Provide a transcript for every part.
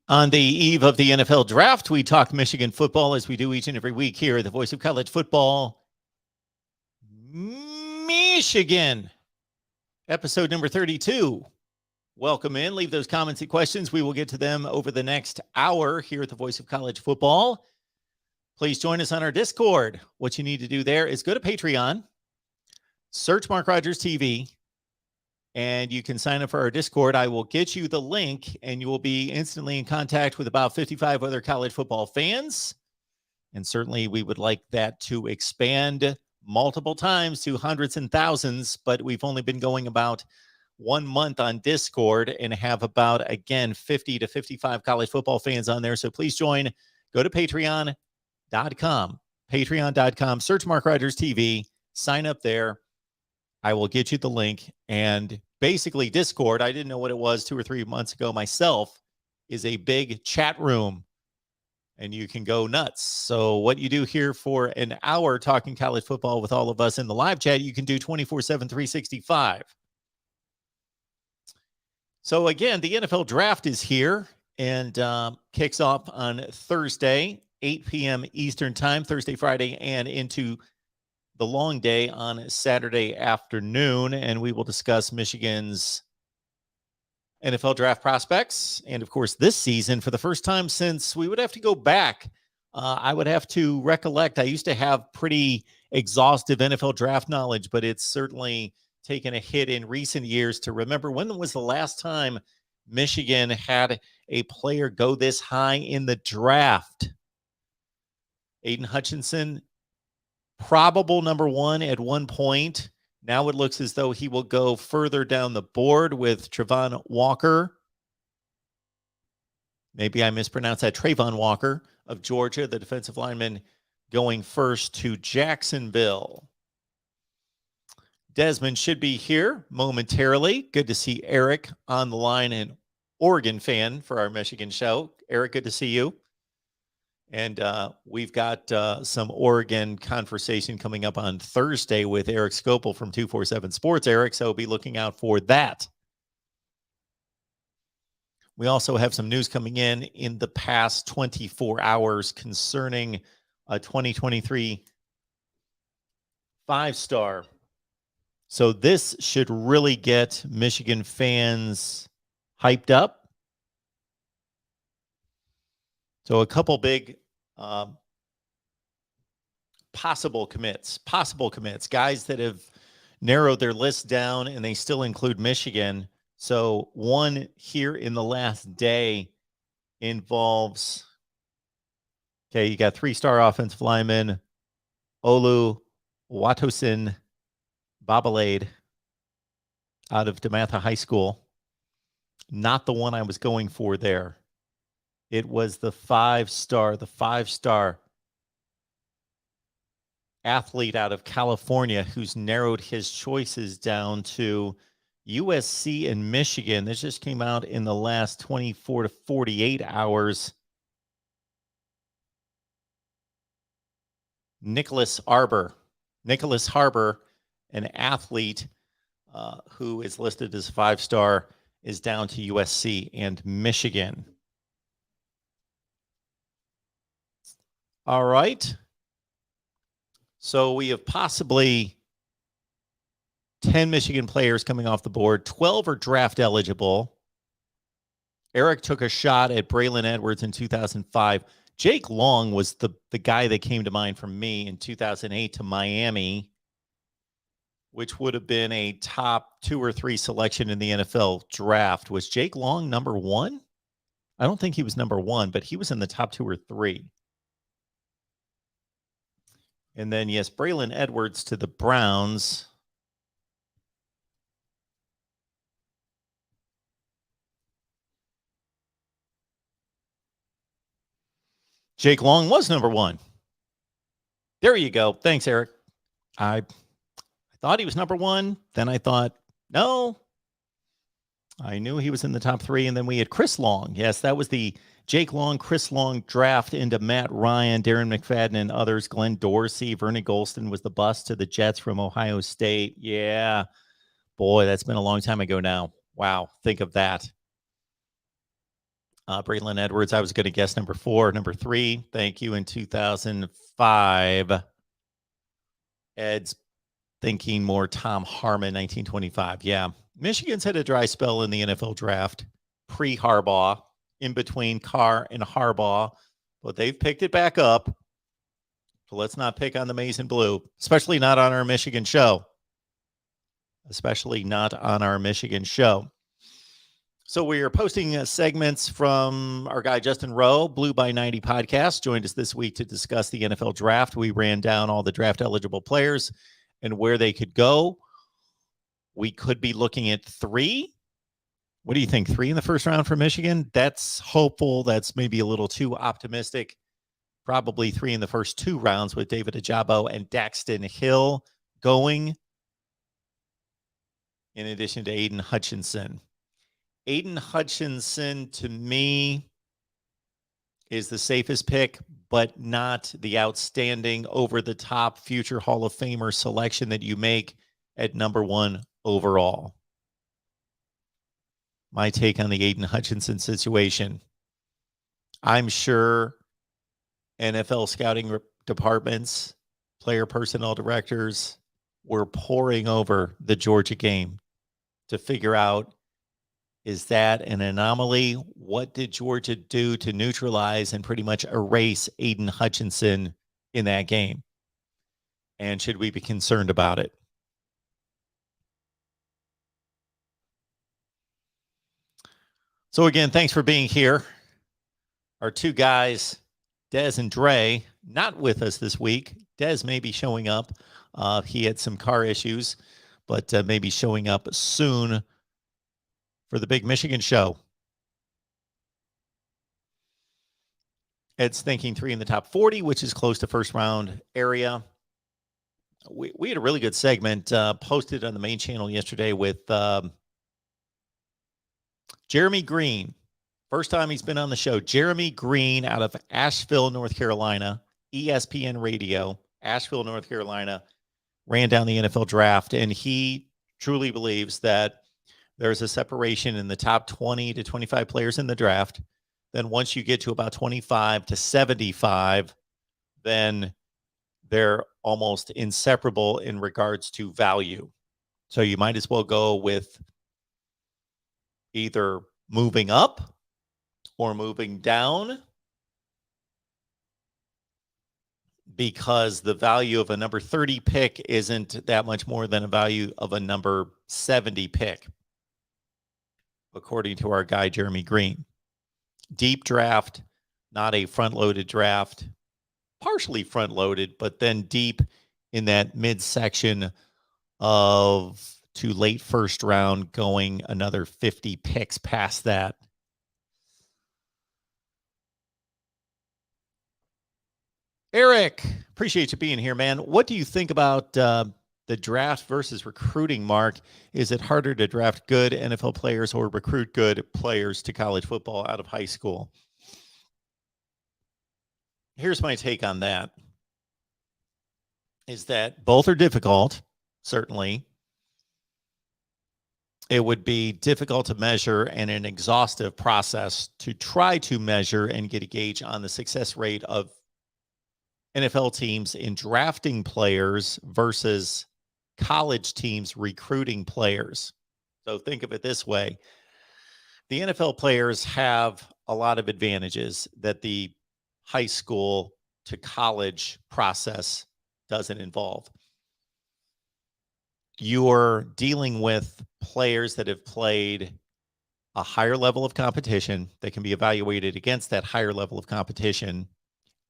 On the eve of the NFL draft, we talk Michigan football as we do each and every week here at the Voice of College Football. Michigan, episode number 32. Welcome in. Leave those comments and questions. We will get to them over the next hour here at the Voice of College Football. Please join us on our Discord. What you need to do there is go to Patreon, search MarkRogersTV, and you can sign up for our Discord. I will get you the link, and you will be instantly in contact with about 55 other college football fans. And certainly we would like that to expand multiple times to hundreds and thousands, but we've only been going about 1 month on Discord and have about, again, 50 to 55 college football fans on there. So please join. Go to patreon.com, search MarkRogersTV, sign up there. I will get you the link. And basically, Discord, I didn't know what it was 2 or 3 months ago myself, is a big chat room, and you can go nuts. So what you do here for an hour talking college football with all of us in the live chat, you can do 24/7, 365. So again, the NFL draft is here and kicks off on Thursday, 8 p.m. Eastern time, Thursday, Friday, and into the long day on Saturday afternoon. And we will discuss Michigan's NFL draft prospects. And of course, this season, for the first time since we would have to go back, I would have to recollect. I used to have pretty exhaustive NFL draft knowledge, but it's certainly taken a hit in recent years to remember when was the last time Michigan had a player go this high in the draft. Aidan Hutchinson, probable number one at one point. Now it looks as though he will go further down the board with Trayvon Walker. Maybe I mispronounced that. Trayvon Walker of Georgia, the defensive lineman, going first to Jacksonville. Desmond should be here momentarily. Good to see Eric on the line, an Oregon fan for our Michigan show. Eric, good to see you. And we've got some Oregon conversation coming up on Thursday with Eric Scopel from 247 Sports, Eric, so be looking out for that. We also have some news coming in the past 24 hours concerning a 2023 5-star. So this should really get Michigan fans hyped up. So a couple big possible commits, guys that have narrowed their list down and they still include Michigan. So one here in the last day involves, you got 3-star offensive lineman Olu Watosin Babalade out of DeMatha High School. Not the one I was going for there. It was the 5-star athlete out of California who's narrowed his choices down to USC and Michigan. This just came out in the last 24 to 48 hours. Nicholas Harbor, an athlete who is listed as 5-star, is down to USC and Michigan. All right. So we have possibly 10 Michigan players coming off the board. 12 are draft eligible. Eric took a shot at Braylon Edwards in 2005. Jake Long was the guy that came to mind for me in 2008 to Miami, which would have been a top 2 or 3 selection in the NFL draft. Was Jake Long number 1? I don't think he was number 1, but he was in the top 2 or 3. And then, yes, Braylon Edwards to the Browns. Jake Long was number 1. There you go. Thanks, Eric. I thought he was number 1. Then I thought, no. I knew he was in the top 3. And then we had Chris Long. Yes, that was the Jake Long, Chris Long draft into Matt Ryan, Darren McFadden, and others. Glenn Dorsey, Vernon Golston was the bust to the Jets from Ohio State. Yeah. Boy, that's been a long time ago now. Wow. Think of that. Braylon Edwards, I was going to guess number 4. Number 3, thank you, in 2005. Ed's thinking more Tom Harmon, 1925. Yeah. Michigan's had a dry spell in the NFL draft, pre-Harbaugh, in between Carr and Harbaugh, but they've picked it back up. So let's not pick on the maize and blue, especially not on our Michigan show. Especially not on our Michigan show. So we are posting segments from our guy Justin Rowe, Blue by 90 podcast, joined us this week to discuss the NFL draft. We ran down all the draft eligible players and where they could go. We could be looking at 3. What do you think? 3 in the first round for Michigan? That's hopeful. That's maybe a little too optimistic. Probably 3 in the first 2 rounds with David Ajabo and Daxton Hill going, in addition to Aidan Hutchinson. Aidan Hutchinson, to me, is the safest pick, but not the outstanding, over-the-top future Hall of Famer selection that you make at number 1 overall. My take on the Aidan Hutchinson situation. I'm sure NFL scouting departments, player personnel directors were poring over the Georgia game to figure out, is that an anomaly? What did Georgia do to neutralize and pretty much erase Aidan Hutchinson in that game? And should we be concerned about it? So again, thanks for being here. Our 2 guys, Dez and Dre, not with us this week. Dez may be showing up. He had some car issues, but maybe showing up soon for the big Michigan show. Ed's thinking 3 in the top 40, which is close to first round area. We had a really good segment posted on the main channel yesterday with Jeremy Green. First time he's been on the show. Jeremy Green out of Asheville, North Carolina, ESPN Radio, Asheville, North Carolina, ran down the NFL draft, and he truly believes that there's a separation in the top 20 to 25 players in the draft. Then once you get to about 25 to 75, then they're almost inseparable in regards to value. So you might as well go with either moving up or moving down, because the value of a number 30 pick isn't that much more than a value of a number 70 pick, according to our guy, Jeremy Green. Deep draft, not a front-loaded draft, partially front-loaded, but then deep in that midsection of to late first round, going another 50 picks past that. Eric, appreciate you being here, man. What do you think about the draft versus recruiting, Mark? Is it harder to draft good NFL players or recruit good players to college football out of high school? Here's my take on that, is that both are difficult, certainly. It would be difficult to measure and an exhaustive process to try to measure and get a gauge on the success rate of NFL teams in drafting players versus college teams recruiting players. So think of it this way. The NFL players have a lot of advantages that the high school to college process doesn't involve. You're dealing with players that have played a higher level of competition that can be evaluated against that higher level of competition.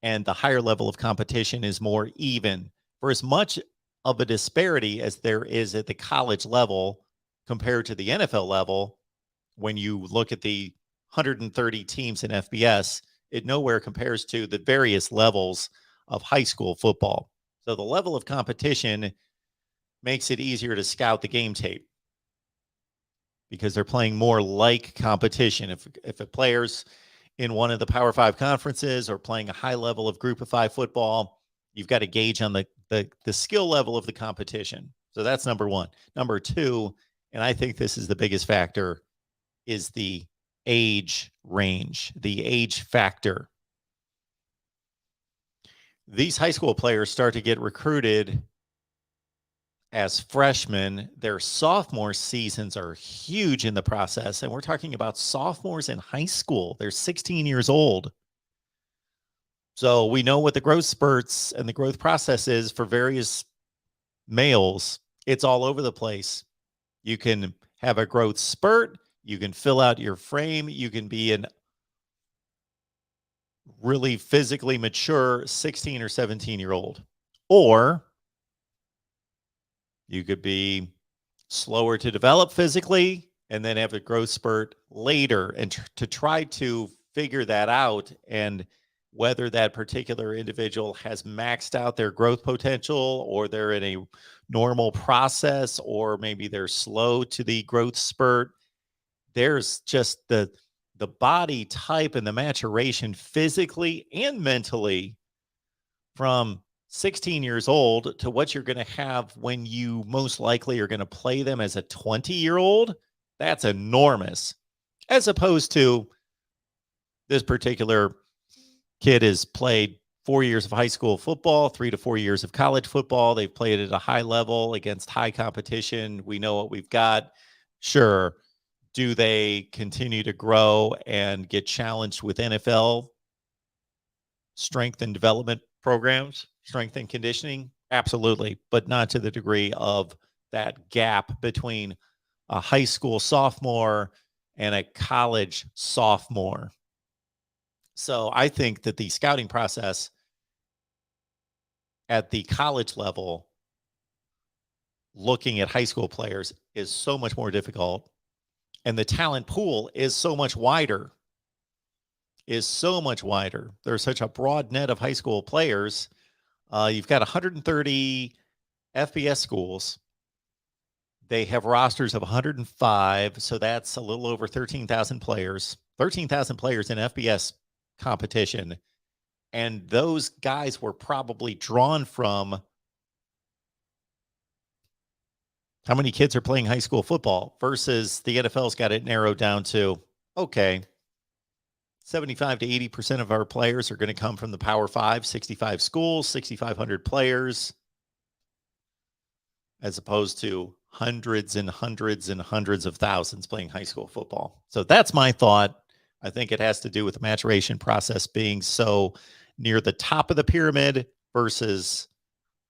And the higher level of competition is more even. For as much of a disparity as there is at the college level compared to the NFL level, when you look at the 130 teams in FBS, it nowhere compares to the various levels of high school football. So the level of competition makes it easier to scout the game tape because they're playing more like competition. If a player's in one of the Power 5 conferences or playing a high level of Group of 5 football, you've got to gauge on the skill level of the competition. So that's number one. Number two, and I think this is the biggest factor, is the age range, the age factor. These high school players start to get recruited as freshmen. Their sophomore seasons are huge in the process. And we're talking about sophomores in high school. They're 16 years old. So we know what the growth spurts and the growth process is for various males. It's all over the place. You can have a growth spurt. You can fill out your frame. You can be an really physically mature 16 or 17-year-old. Or you could be slower to develop physically and then have a growth spurt later. And to try to figure that out and whether that particular individual has maxed out their growth potential or they're in a normal process or maybe they're slow to the growth spurt. There's just the body type and the maturation physically and mentally from 16 years old to what you're going to have when you most likely are going to play them as a 20-year-old. That's enormous. As opposed to this particular kid has played 4 years of high school football, 3 to 4 years of college football. They've played at a high level against high competition. We know what we've got. Sure. Do they continue to grow and get challenged with NFL strength and development programs, strength and conditioning? Absolutely, but not to the degree of that gap between a high school sophomore and a college sophomore. So I think that the scouting process at the college level, looking at high school players, is so much more difficult. And the talent pool is so much wider. There's such a broad net of high school players. You've got 130 FBS schools. They have rosters of 105. So that's a little over 13,000 players. 13,000 players in FBS competition. And those guys were probably drawn from how many kids are playing high school football versus the NFL's got it narrowed down to, okay, 75 to 80% of our players are going to come from the Power 5, 65 schools, 6,500 players, as opposed to hundreds and hundreds and hundreds of thousands playing high school football. So that's my thought. I think it has to do with the maturation process being so near the top of the pyramid versus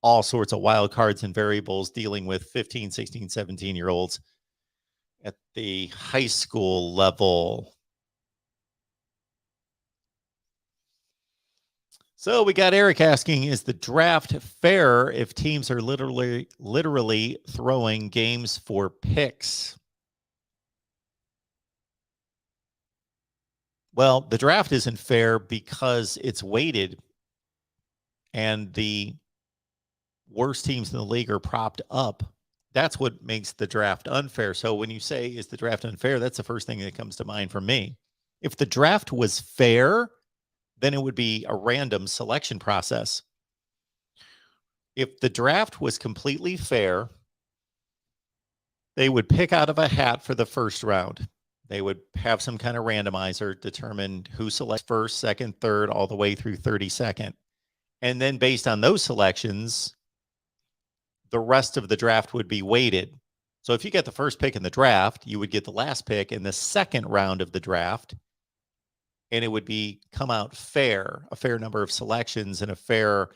all sorts of wild cards and variables dealing with 15, 16, 17-year-olds at the high school level. So we got Eric asking, is the draft fair if teams are literally throwing games for picks? Well, the draft isn't fair because it's weighted and the worst teams in the league are propped up. That's what makes the draft unfair. So when you say, is the draft unfair? That's the first thing that comes to mind for me. If the draft was fair, then it would be a random selection process. If the draft was completely fair, they would pick out of a hat for the first round. They would have some kind of randomizer determine who selects first, second, third, all the way through 32nd. And then based on those selections, the rest of the draft would be weighted. So if you get the first pick in the draft, you would get the last pick in the second round of the draft. And it would be come out fair, a fair number of selections and a fair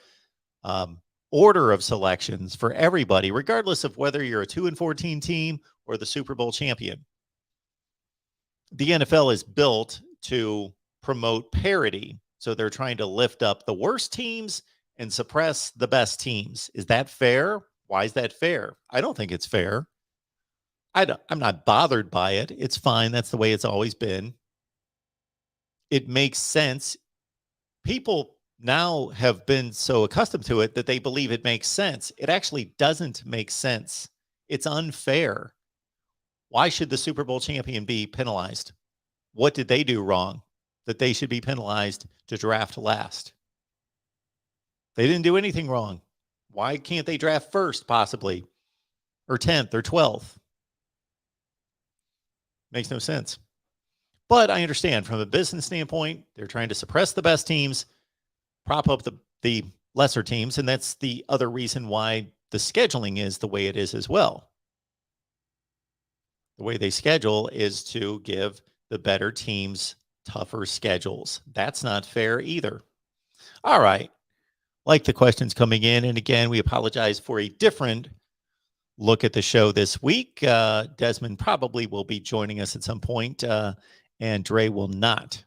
order of selections for everybody, regardless of whether you're a 2-14 team or the Super Bowl champion. The NFL is built to promote parity. So they're trying to lift up the worst teams and suppress the best teams. Is that fair? Why is that fair? I don't think it's fair. I'm not bothered by it. It's fine. That's the way it's always been. It makes sense. People now have been so accustomed to it that they believe it makes sense. It actually doesn't make sense. It's unfair. Why should the Super Bowl champion be penalized? What did they do wrong that they should be penalized to draft last? They didn't do anything wrong. Why can't they draft first, possibly, or 10th or 12th? Makes no sense. But I understand from a business standpoint, they're trying to suppress the best teams, prop up the lesser teams. And that's the other reason why the scheduling is the way it is as well. The way they schedule is to give the better teams tougher schedules. That's not fair either. All right. Like the questions coming in. And again, we apologize for a different look at the show this week. Desmond probably will be joining us at some point, and Dre will not.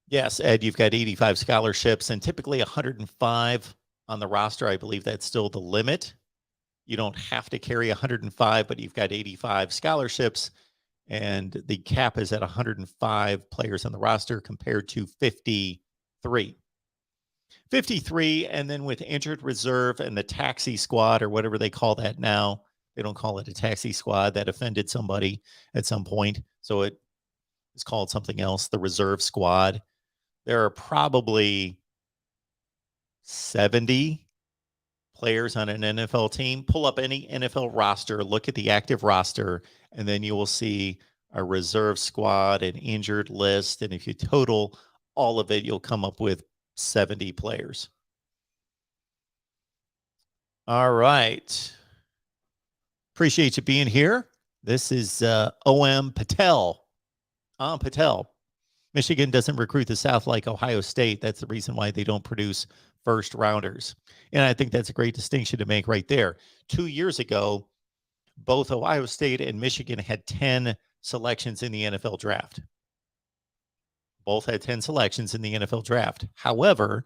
Yes, Ed, you've got 85 scholarships and typically 105 on the roster. I believe that's still the limit. You don't have to carry 105, but you've got 85 scholarships, and the cap is at 105 players on the roster compared to 53. 53, and then with injured reserve and the taxi squad or whatever they call that now, they don't call it a taxi squad. That offended somebody at some point, so it is called something else, the reserve squad. There are probably 70 players on an NFL team. Pull up any NFL roster, look at the active roster, and then you will see a reserve squad, an injured list, and if you total all of it, you'll come up with 70 players. All right. Appreciate you being here. This is O.M. Patel. Patel. Michigan doesn't recruit the South like Ohio State. That's the reason why they don't produce first rounders. And I think that's a great distinction to make right there. 2 years ago, both Ohio State and Michigan had 10 selections in the NFL draft. Both had 10 selections in the NFL draft. However,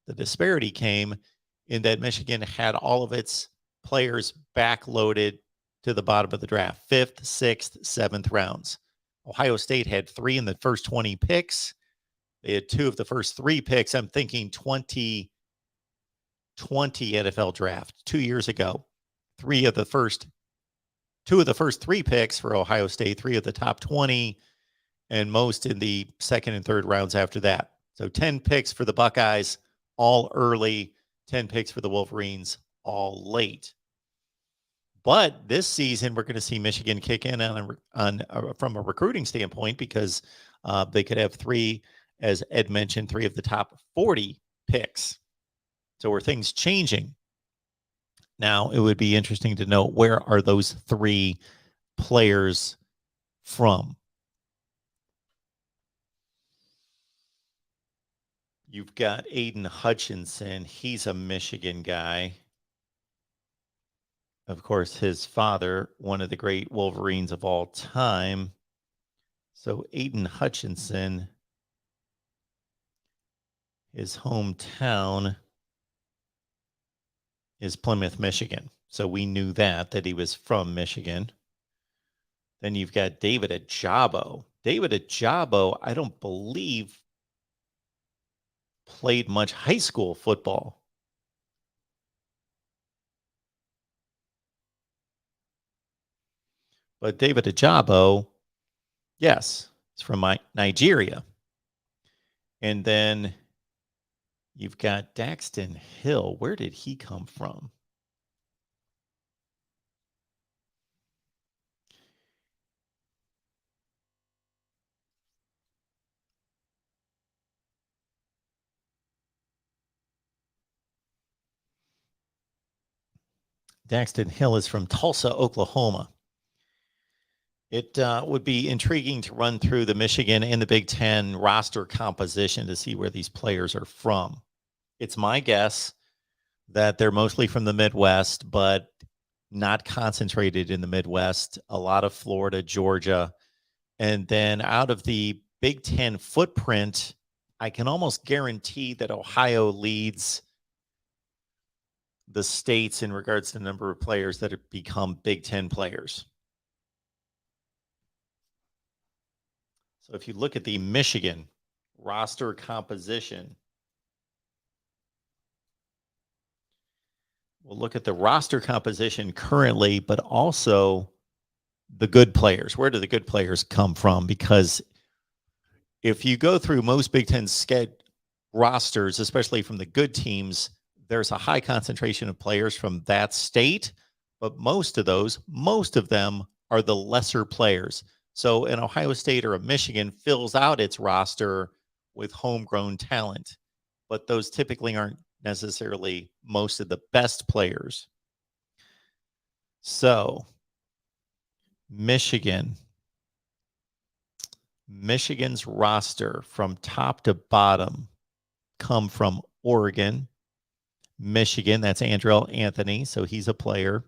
the disparity came in that Michigan had all of its players backloaded to the bottom of the draft, 5th, 6th, 7th rounds. Ohio State had 3 in the first 20 picks. They had 2 of the first 3 picks. I'm thinking 2020 NFL draft 2 years ago. 2 of the first 3 picks for Ohio State, 3 of the top 20, and most in the second and third rounds after that. So 10 picks for the Buckeyes, all early, 10 picks for the Wolverines, all late. But this season, we're going to see Michigan kick in from a recruiting standpoint because they could have 3, as Ed mentioned, 3 of the top 40 picks. So are things changing? Now, it would be interesting to know, where are those 3 players from? You've got Aidan Hutchinson. He's a Michigan guy. Of course, his father, one of the great Wolverines of all time. So Aidan Hutchinson, his hometown is Plymouth, Michigan. So we knew that he was from Michigan. Then you've got David Ajabo. David Ajabo, I don't believe played much high school football. But David Ajabo, yes, it's from Nigeria. And then you've got Daxton Hill. Where did he come from? Daxton Hill is from Tulsa, Oklahoma. It would be intriguing to run through the Michigan and the Big Ten roster composition to see where these players are from. It's my guess that they're mostly from the Midwest, but not concentrated in the Midwest. A lot of Florida, Georgia. And then out of the Big Ten footprint, I can almost guarantee that Ohio leads the states in regards to the number of players that have become Big Ten players. So if you look at the Michigan roster composition, we'll look at the roster composition currently, but also the good players. Where do the good players come from? Because if you go through most Big Ten rosters, especially from the good teams, there's a high concentration of players from that state, but most of them are the lesser players. So an Ohio State or a Michigan fills out its roster with homegrown talent, but those typically aren't necessarily most of the best players. So Michigan's roster from top to bottom come from Oregon, Michigan, that's Andrell Anthony, so he's a player.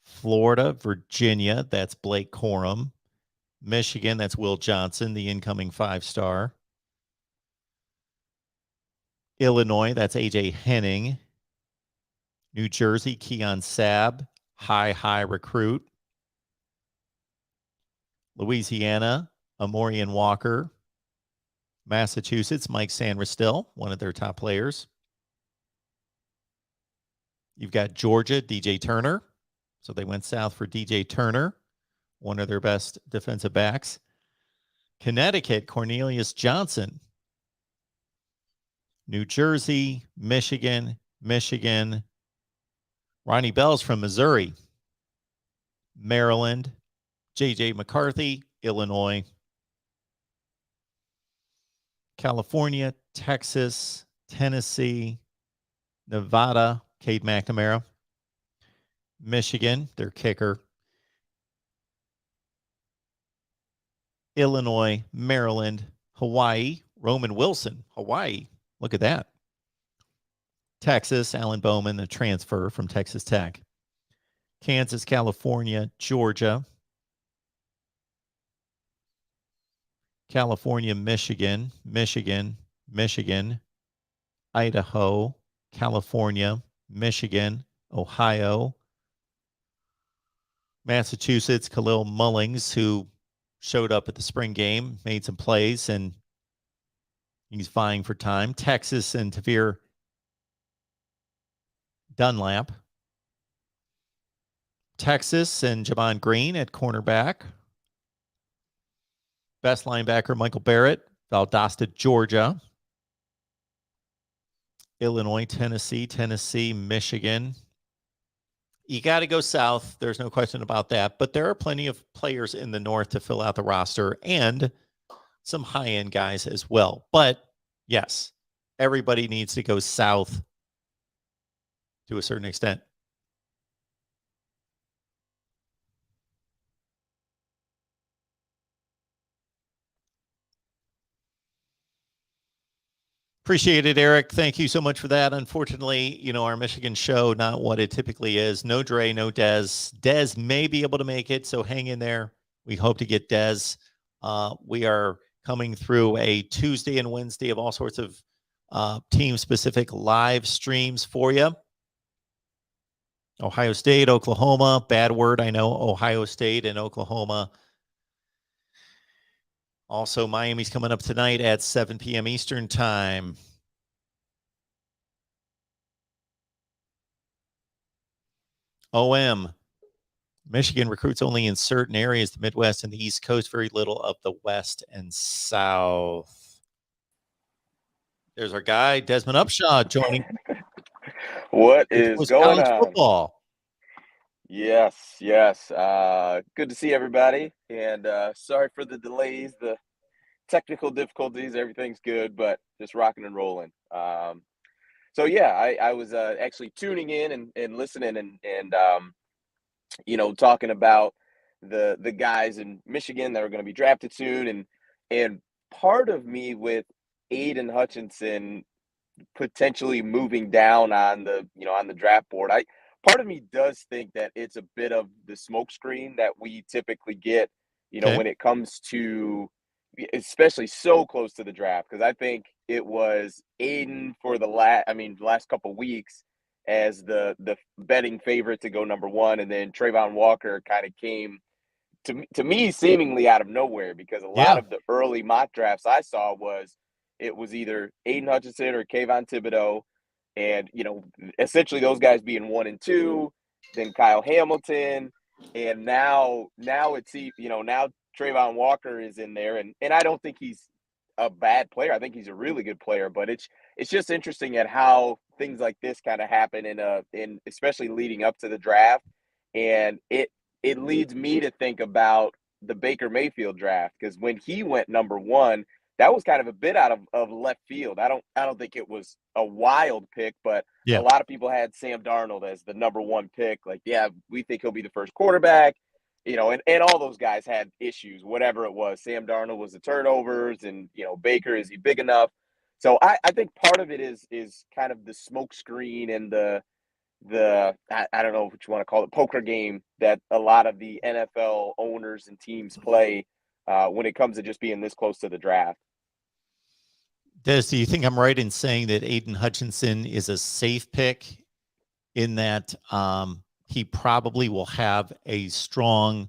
Florida, Virginia, that's Blake Corum. Michigan, that's Will Johnson, the incoming 5-star. Illinois, that's AJ Henning. New Jersey, Keon Sabb, high recruit. Louisiana, Amorian Walker. Massachusetts, Mike Sandristil, one of their top players. You've got Georgia, DJ Turner. So they went south for DJ Turner, one of their best defensive backs. Connecticut, Cornelius Johnson. New Jersey, Michigan. Ronnie Bell's from Missouri. Maryland, J.J. McCarthy, Illinois. California, Texas, Tennessee, Nevada, Cade McNamara. Michigan, their kicker. Illinois, Maryland, Hawaii, Roman Wilson, Hawaii. Look at that. Texas, Alan Bowman, the transfer from Texas Tech. Kansas, California, Georgia. California, Michigan, Idaho, California, Michigan, Ohio, Massachusetts, Khalil Mullings, who showed up at the spring game, made some plays, and he's vying for time. Texas and Tavir Dunlap. Texas and Javon Green at cornerback. Best linebacker, Michael Barrett, Valdosta, Georgia. Illinois, Tennessee, Michigan. You got to go south. There's no question about that. But there are plenty of players in the north to fill out the roster and some high-end guys as well. But yes, everybody needs to go south to a certain extent. Appreciate it, Eric. Thank you so much for that. Unfortunately, our Michigan show, not what it typically is. No Dre, no Dez. Dez may be able to make it, so hang in there. We hope to get Dez. We are coming through a Tuesday and Wednesday of all sorts of team-specific live streams for you. Ohio State, Oklahoma. Bad word, I know. Ohio State and Oklahoma. Also, Miami's coming up tonight at 7 p.m. Eastern time. OM. Michigan recruits only in certain areas, the Midwest and the East Coast, very little of the West and South. There's our guy, Desmond Upshaw, joining. What is going on? Football. Yes. Good to see everybody. And sorry for the delays, the technical difficulties. Everything's good, but just rocking and rolling. So yeah, I was actually tuning in and listening and talking about the guys in Michigan that are going to be drafted soon, and part of me with Aidan Hutchinson potentially moving down on the draft board, part of me does think that it's a bit of the smokescreen that we typically get, when it comes to, especially so close to the draft, because I think it was Aidan for the last couple of weeks as the betting favorite to go number one, and then Trayvon Walker kind of came to me seemingly out of nowhere, because a lot of the early mock drafts I saw it was either Aidan Hutchinson or Kayvon Thibodeau, and essentially those guys being 1 and 2, then Kyle Hamilton, and now it's now Trayvon Walker is in there, and I don't think he's a bad player. I think he's a really good player, but it's just interesting at how things like this kind of happen in especially leading up to the draft, and it leads me to think about the Baker Mayfield draft, because when he went number one, that was kind of a bit out of left field. I don't think it was a wild pick, but a Yeah. lot of people had Sam Darnold as the number one pick. Like, yeah, we think he'll be the first quarterback, and all those guys had issues, whatever it was. Sam Darnold was the turnovers, and Baker, is he big enough? So I think part of it is kind of the smoke screen and I don't know what you want to call it, poker game that a lot of the NFL owners and teams play when it comes to just being this close to the draft. Des, do you think I'm right in saying that Aidan Hutchinson is a safe pick in that he probably will have a strong,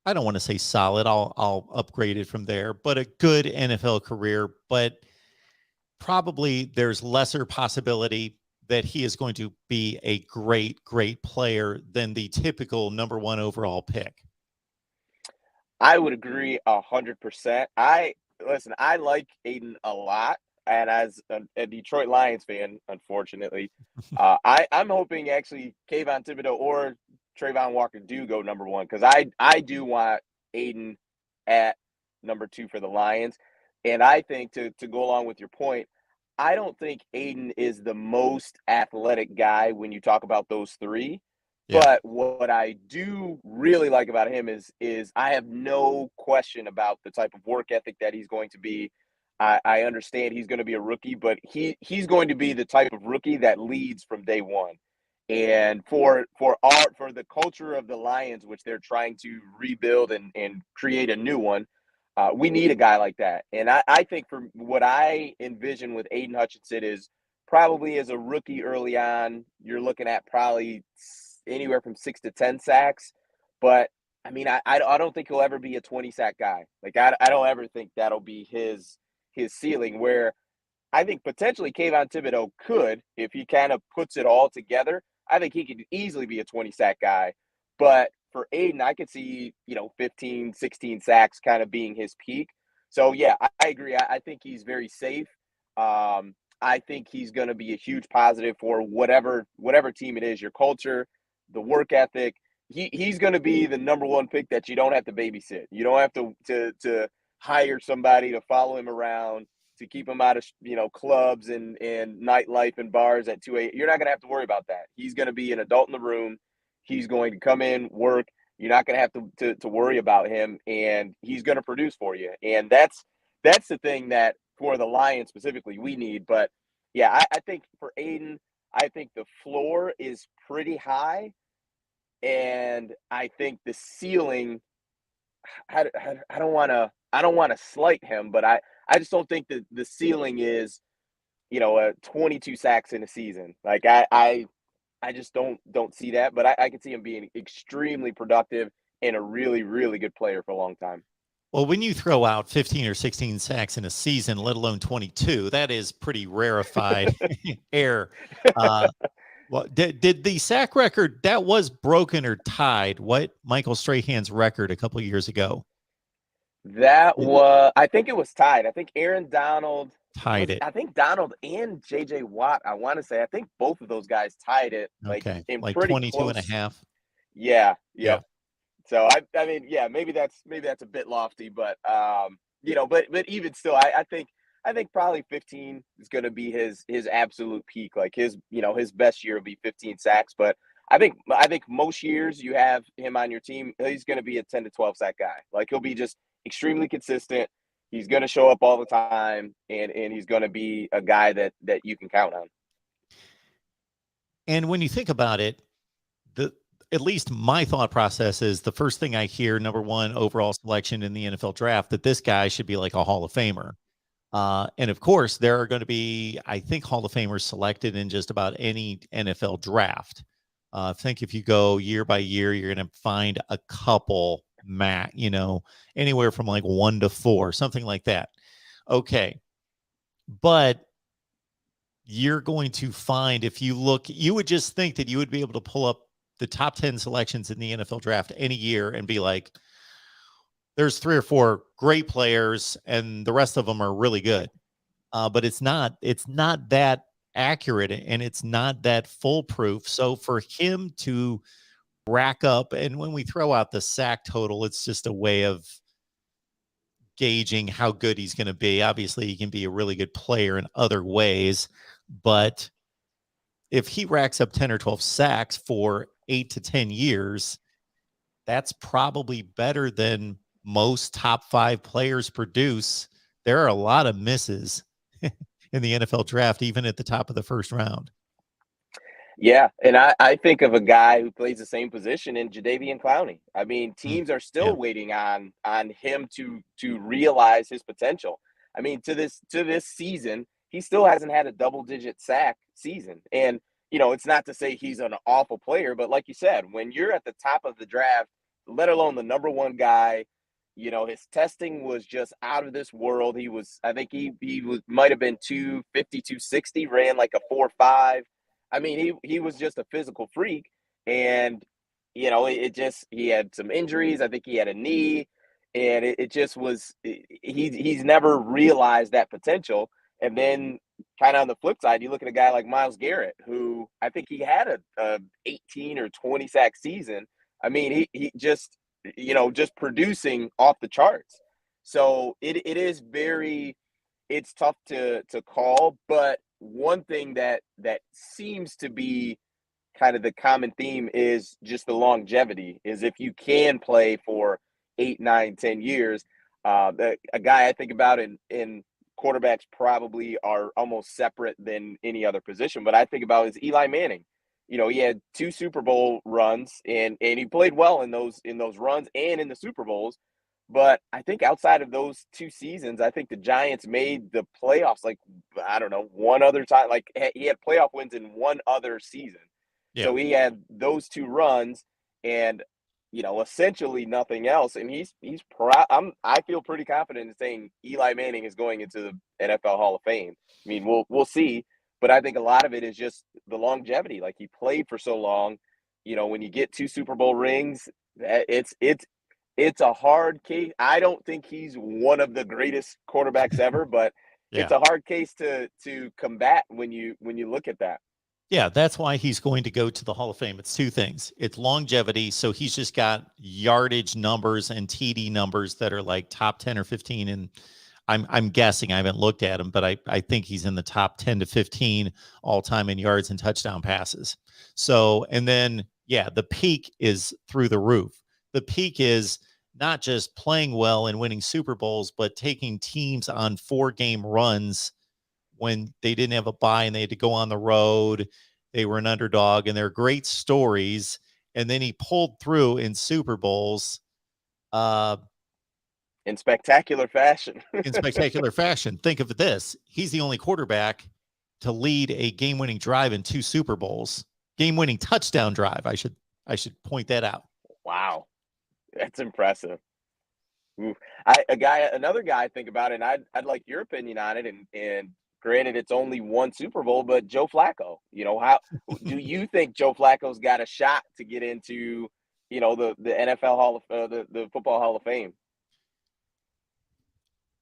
I don't want to say solid, I'll upgrade it from there, but a good NFL career, but probably there's lesser possibility that he is going to be a great player than the typical number one overall pick? I would agree 100%. Listen, I like Aiden a lot, and as a Detroit Lions fan, unfortunately, I'm hoping actually Kayvon Thibodeau or Trayvon Walker do go number one, because I do want Aiden at number two for the Lions, and I think to go along with your point, I don't think Aiden is the most athletic guy when you talk about those three. Yeah. But what I do really like about him is I have no question about the type of work ethic that he's going to be. I understand he's going to be a rookie, but he's going to be the type of rookie that leads from day one. And for the culture of the Lions, which they're trying to rebuild and create a new one, we need a guy like that. And I think for what I envision with Aidan Hutchinson is probably as a rookie early on, you're looking at probably anywhere from 6 to 10 sacks. But I mean, I don't think he'll ever be a 20 sack guy. Like, I don't ever think that'll be his ceiling, where I think potentially Kayvon Thibodeau could, if he kind of puts it all together. I think he could easily be a 20 sack guy. But for Aiden, I could see, 15, 16 sacks kind of being his peak. So, yeah, I agree. I think he's very safe. I think he's going to be a huge positive for whatever team it is, your culture, the work ethic. He's going to be the number one pick that you don't have to babysit. You don't have to hire somebody to follow him around, to keep him out of clubs and nightlife and bars at 2 a.m. You're not going to have to worry about that. He's going to be an adult in the room. He's going to come in, work. You're not going to have to worry about him, and he's going to produce for you. And that's the thing that for the Lions specifically we need. But yeah, I think for Aiden, I think the floor is pretty high, and I think the ceiling. I don't want to slight him, but I just don't think that the ceiling is, 22 sacks in a season. Like, I just don't see that, but I can see him being extremely productive and a really, really good player for a long time. Well, when you throw out 15 or 16 sacks in a season, let alone 22, that is pretty rarefied air. Well, did the sack record that was broken or tied what Michael Strahan's record a couple of years ago? I think it was tied. I think Aaron Donald Tied it. I think Donald and JJ Watt, I want to say, I think both of those guys tied it, Okay. in Like pretty 22 close. and a half. Yeah. Yeah. So I mean, yeah, maybe that's a bit lofty, but but even still, I think probably 15 is going to be his absolute peak. Like, his best year will be 15 sacks. But I think most years you have him on your team, he's going to be a 10 to 12 sack guy. Like, he'll be just extremely consistent. He's going to show up all the time, and he's going to be a guy that you can count on. And when you think about it, at least my thought process is the first thing I hear, number one overall selection in the NFL draft, that this guy should be like a Hall of Famer. And of course, there are going to be, I think, Hall of Famers selected in just about any NFL draft. I think if you go year by year, you're going to find a couple, anywhere from like 1 to 4, something like that. Okay. But you're going to find, if you look, you would just think that you would be able to pull up the top 10 selections in the NFL draft any year and be like, there's 3 or 4 great players and the rest of them are really good. But it's not that accurate, and it's not that foolproof. So for him to rack up. And when we throw out the sack total, it's just a way of gauging how good he's going to be. Obviously, he can be a really good player in other ways, but if he racks up 10 or 12 sacks for 8 to 10 years, that's probably better than most top 5 players produce. There are a lot of misses in the NFL draft, even at the top of the first round. Yeah, and I think of a guy who plays the same position in Jadeveon Clowney. I mean, teams are still waiting on him to realize his potential. I mean, to this season, he still hasn't had a double-digit sack season. And, you know, it's not to say he's an awful player, but like you said, when you're at the top of the draft, let alone the number one guy, you know, his testing was just out of this world. He was, I think he might have been 250, 260, ran like a 4.5. I mean, he was just a physical freak, and you know, he had some injuries. I think he had a knee, and it just was he's never realized that potential. And then, kind of on the flip side, you look at a guy like Myles Garrett, who I think he had a 18 or 20 sack season. I mean, he just, you know, just producing off the charts. So it is very, it's tough to call, but one thing that seems to be kind of the common theme is just the longevity. Is if you can play for 8, 9, 10 years. A guy I think about in quarterbacks probably are almost separate than any other position, but I think about is Eli Manning. You know, he had 2 Super Bowl runs, and he played well in those runs and in the Super Bowls. But I think outside of those 2 seasons, I think the Giants made the playoffs, like, I don't know, one other time. Like, he had playoff wins in one other season. Yeah. So he had those 2 runs and, you know, essentially nothing else. And I feel pretty confident in saying Eli Manning is going into the NFL Hall of Fame. I mean, we'll see. But I think a lot of it is just the longevity. Like, he played for so long. You know, when you get 2 Super Bowl rings, it's a hard case. I don't think he's one of the greatest quarterbacks ever, but it's a hard case to combat when you look at that. Yeah, that's why he's going to go to the Hall of Fame. It's 2 things. It's longevity, so he's just got yardage numbers and TD numbers that are like top 10 or 15, and I'm guessing, I haven't looked at him, but I think he's in the top 10 to 15 all time in yards and touchdown passes. So, and then the peak is through the roof. The peak is not just playing well and winning Super Bowls, but taking teams on 4-game runs when they didn't have a bye and they had to go on the road. They were an underdog, and they're great stories. And then he pulled through in Super Bowls. In spectacular fashion. Think of this. He's the only quarterback to lead a game-winning drive in 2 Super Bowls. Game-winning touchdown drive. I should point that out. Wow. That's impressive. Another guy I think about, and I'd like your opinion on it, and granted it's only 1 Super Bowl, but Joe Flacco. You know, how do you think Joe Flacco's got a shot to get into, you know, the NFL Hall of the Football Hall of Fame?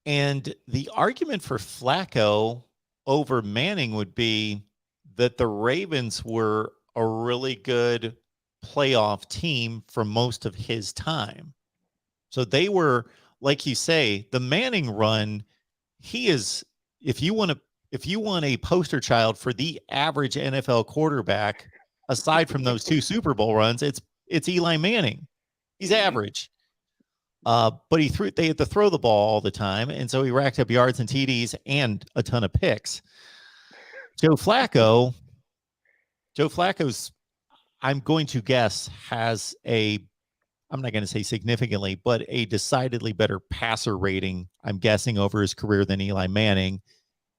And the argument for Flacco over Manning would be that the Ravens were a really good playoff team for most of his time. So they were, like you say, the Manning run, he is, if you want a poster child for the average NFL quarterback, aside from those 2 Super Bowl runs, it's Eli Manning. He's average. But they had to throw the ball all the time, and so he racked up yards and TDs and a ton of picks. Joe Flacco's, I'm going to guess, has I'm not going to say significantly, but a decidedly better passer rating, I'm guessing, over his career than Eli Manning.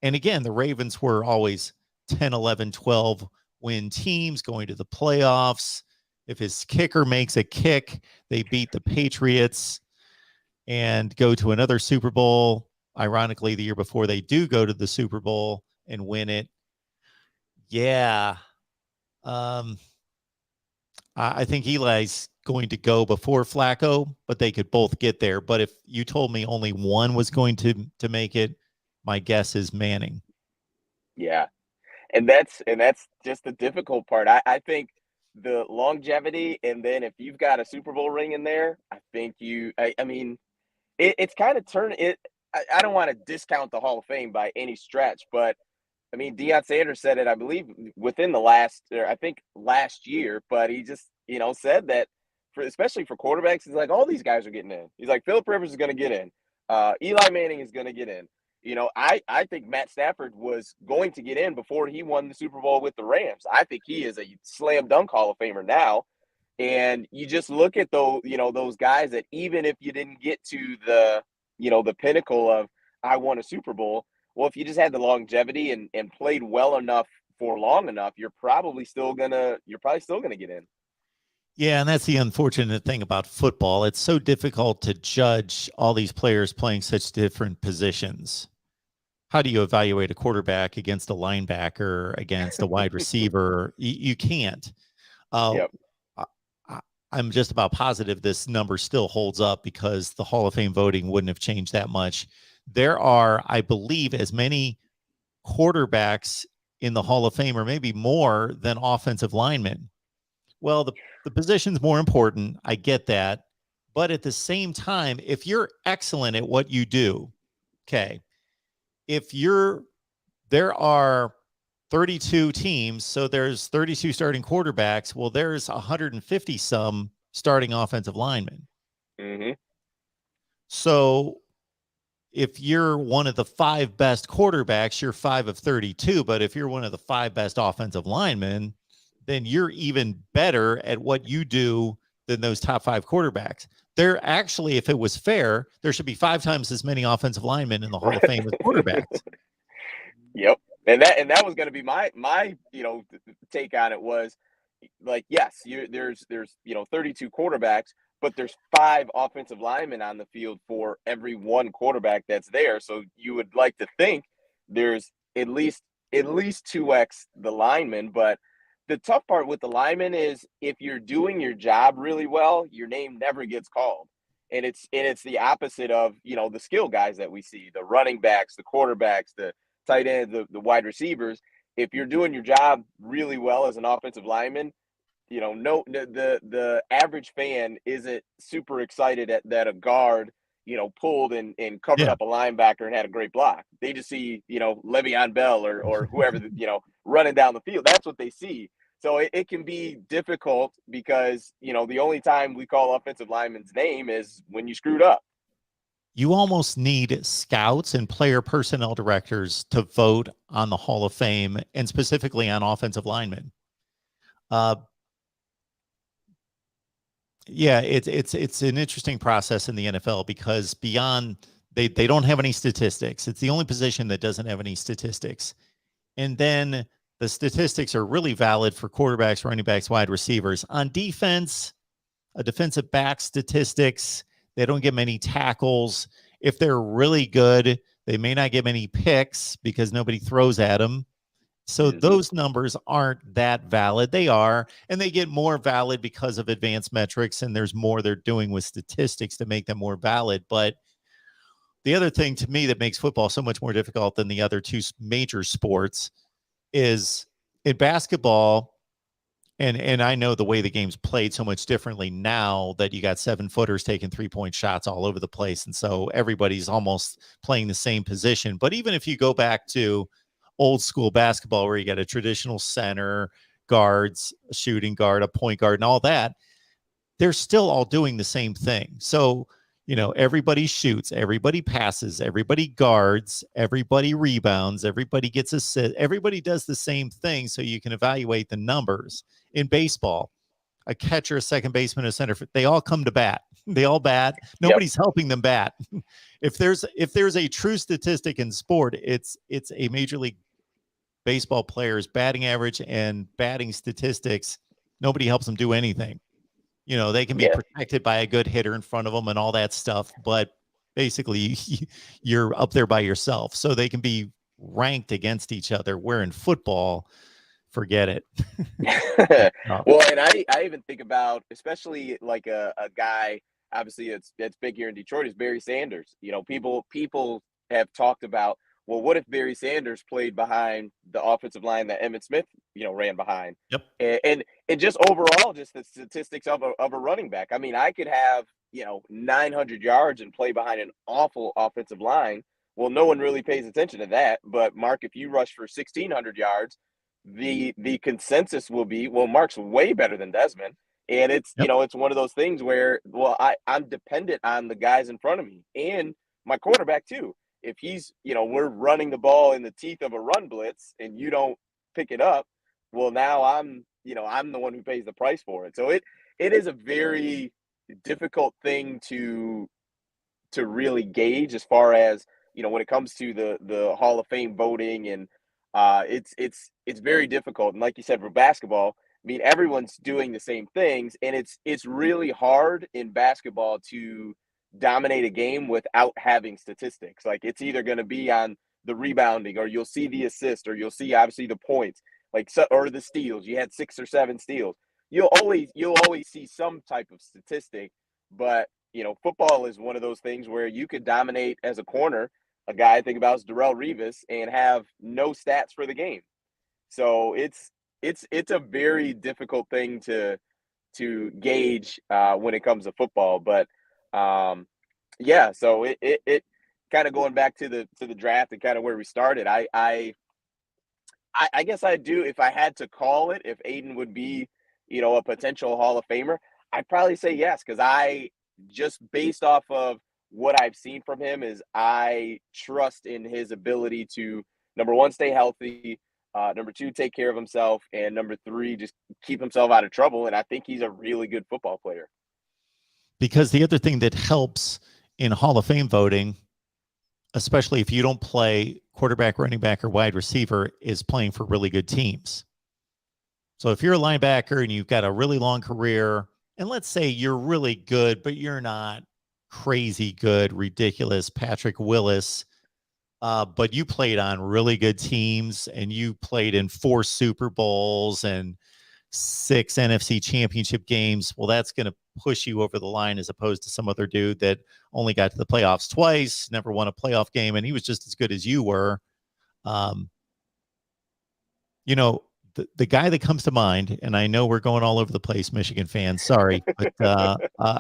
And again, the Ravens were always 10, 11, 12 win teams going to the playoffs. If his kicker makes a kick, they beat the Patriots and go to another Super Bowl. Ironically, the year before, they do go to the Super Bowl and win it. Yeah. I think Eli's going to go before Flacco, but they could both get there. But if you told me only one was going to make it, my guess is Manning. Yeah. And that's just the difficult part. I think the longevity, and then if you've got a Super Bowl ring in there, I think I mean, it's kind of turned it. I don't want to discount the Hall of Fame by any stretch, but I mean, Deion Sanders said it, I believe, within the last, or I think last year, but he just, said that especially for quarterbacks, he's like, all these guys are getting in. He's like, Philip Rivers is going to get in. Eli Manning is going to get in. I think Matt Stafford was going to get in before he won the Super Bowl with the Rams. I think he is a slam dunk Hall of Famer now. And you just look at those guys that even if you didn't get to the pinnacle of I won a Super Bowl, well, if you just had the longevity and played well enough for long enough, you're probably still gonna get in. Yeah, and that's the unfortunate thing about football. It's so difficult to judge all these players playing such different positions. How do you evaluate a quarterback against a linebacker, against a wide receiver? You can't. Yep. I'm just about positive this number still holds up because the Hall of Fame voting wouldn't have changed that much. There are, I believe, as many quarterbacks in the Hall of Fame, or maybe more than offensive linemen. Well, the position's more important. I get that. But at the same time, if you're excellent at what you do, okay, there are 32 teams, so there's 32 starting quarterbacks. Well, there's 150 some starting offensive linemen. Mm-hmm. So if you're one of the 5 best quarterbacks, you're 5 of 32. But if you're one of the 5 best offensive linemen, then you're even better at what you do than those top 5 quarterbacks. There actually, if it was fair, there should be 5 times as many offensive linemen in the Hall of Fame as quarterbacks. Yep. And that was going to be my take on it was like, yes, there's 32 quarterbacks, but there's 5 offensive linemen on the field for every one quarterback that's there. So you would like to think there's at least 2x the linemen. But the tough part with the linemen is if you're doing your job really well, your name never gets called. And it's the opposite of, the skill guys that we see, the running backs, the quarterbacks, the tight ends, the wide receivers. If you're doing your job really well as an offensive lineman, the average fan isn't super excited that a guard, pulled and covered up a linebacker and had a great block. They just see, Le'Veon Bell or whoever, running down the field. That's what they see. So it can be difficult because, the only time we call offensive lineman's name is when you screwed up. You almost need scouts and player personnel directors to vote on the Hall of Fame and specifically on offensive linemen. Yeah, it's an interesting process in the NFL because beyond they don't have any statistics. It's the only position that doesn't have any statistics. And then the statistics are really valid for quarterbacks, running backs, wide receivers. On defense, a defensive back statistics, they don't get many tackles. If they're really good, they may not get many picks because nobody throws at them. So those numbers aren't that valid. They are, and they get more valid because of advanced metrics, and there's more they're doing with statistics to make them more valid. But the other thing to me that makes football so much more difficult than the other 2 major sports is in basketball, and I know the way the game's played so much differently now that you got 7-footers taking 3-point shots all over the place, and so everybody's almost playing the same position. But even if you go back to old school basketball where you got a traditional center, guards, a shooting guard, a point guard, and all that, they're still all doing the same thing. So, everybody shoots, everybody passes, everybody guards, everybody rebounds, everybody gets assist, everybody does the same thing. So you can evaluate the numbers. In baseball, a catcher, a second baseman, a center, they all come to bat. They all bat. Nobody's helping them bat. If there's a true statistic in sport, it's a Major League Baseball player's batting average and batting statistics. Nobody helps them do anything. They can be protected by a good hitter in front of them and all that stuff, but basically you're up there by yourself. So they can be ranked against each other, where in football, forget it. Well, and I even think about, especially like a guy, obviously it's big here in Detroit, is Barry Sanders. People have talked about, well, what if Barry Sanders played behind the offensive line that Emmitt Smith ran behind. Yep. And just overall, just the statistics of a running back. I mean, I could have 900 yards and play behind an awful offensive line. Well, no one really pays attention to that. But Mark, if you rush for 1,600 yards, the consensus will be, well, Mark's way better than Desmond. And it's Yep. it's one of those things where, well, I'm dependent on the guys in front of me and my quarterback too. If he's we're running the ball in the teeth of a run blitz and you don't pick it up, well, now I'm the one who pays the price for it. So it is a very difficult thing to really gauge as far as when it comes to the Hall of Fame voting. And it's very difficult. And like you said, for basketball, I mean, everyone's doing the same things, and it's really hard in basketball to dominate a game without having statistics. Like, it's either going to be on the rebounding, or you'll see the assist, or you'll see obviously the points, or the steals. You had 6 or 7 steals. You'll always see some type of statistic. But football is one of those things where you could dominate as a corner. A guy I think about is Darrelle Revis, and have no stats for the game. So it's a very difficult thing to gauge when it comes to football. But yeah, so it kind of going back to the draft and kind of where we started. I guess I do, if I had to call it, if Aidan would be a potential Hall of Famer, I'd probably say yes, because I just, based off of what I've seen from him, is I trust in his ability to, number one, stay healthy, number two, take care of himself, and number three, just keep himself out of trouble. And I think he's a really good football player. Because the other thing that helps in Hall of Fame voting, especially if you don't play quarterback, running back, or wide receiver, is playing for really good teams. So if you're a linebacker and you've got a really long career, and let's say you're really good, but you're not crazy good, ridiculous Patrick Willis, but you played on really good teams, and you played in 4 Super Bowls and 6 NFC championship games, well, that's going to push you over the line, as opposed to some other dude that only got to the playoffs twice, never won a playoff game, and he was just as good as you were. The guy that comes to mind, and I know we're going all over the place, Michigan fans, sorry, but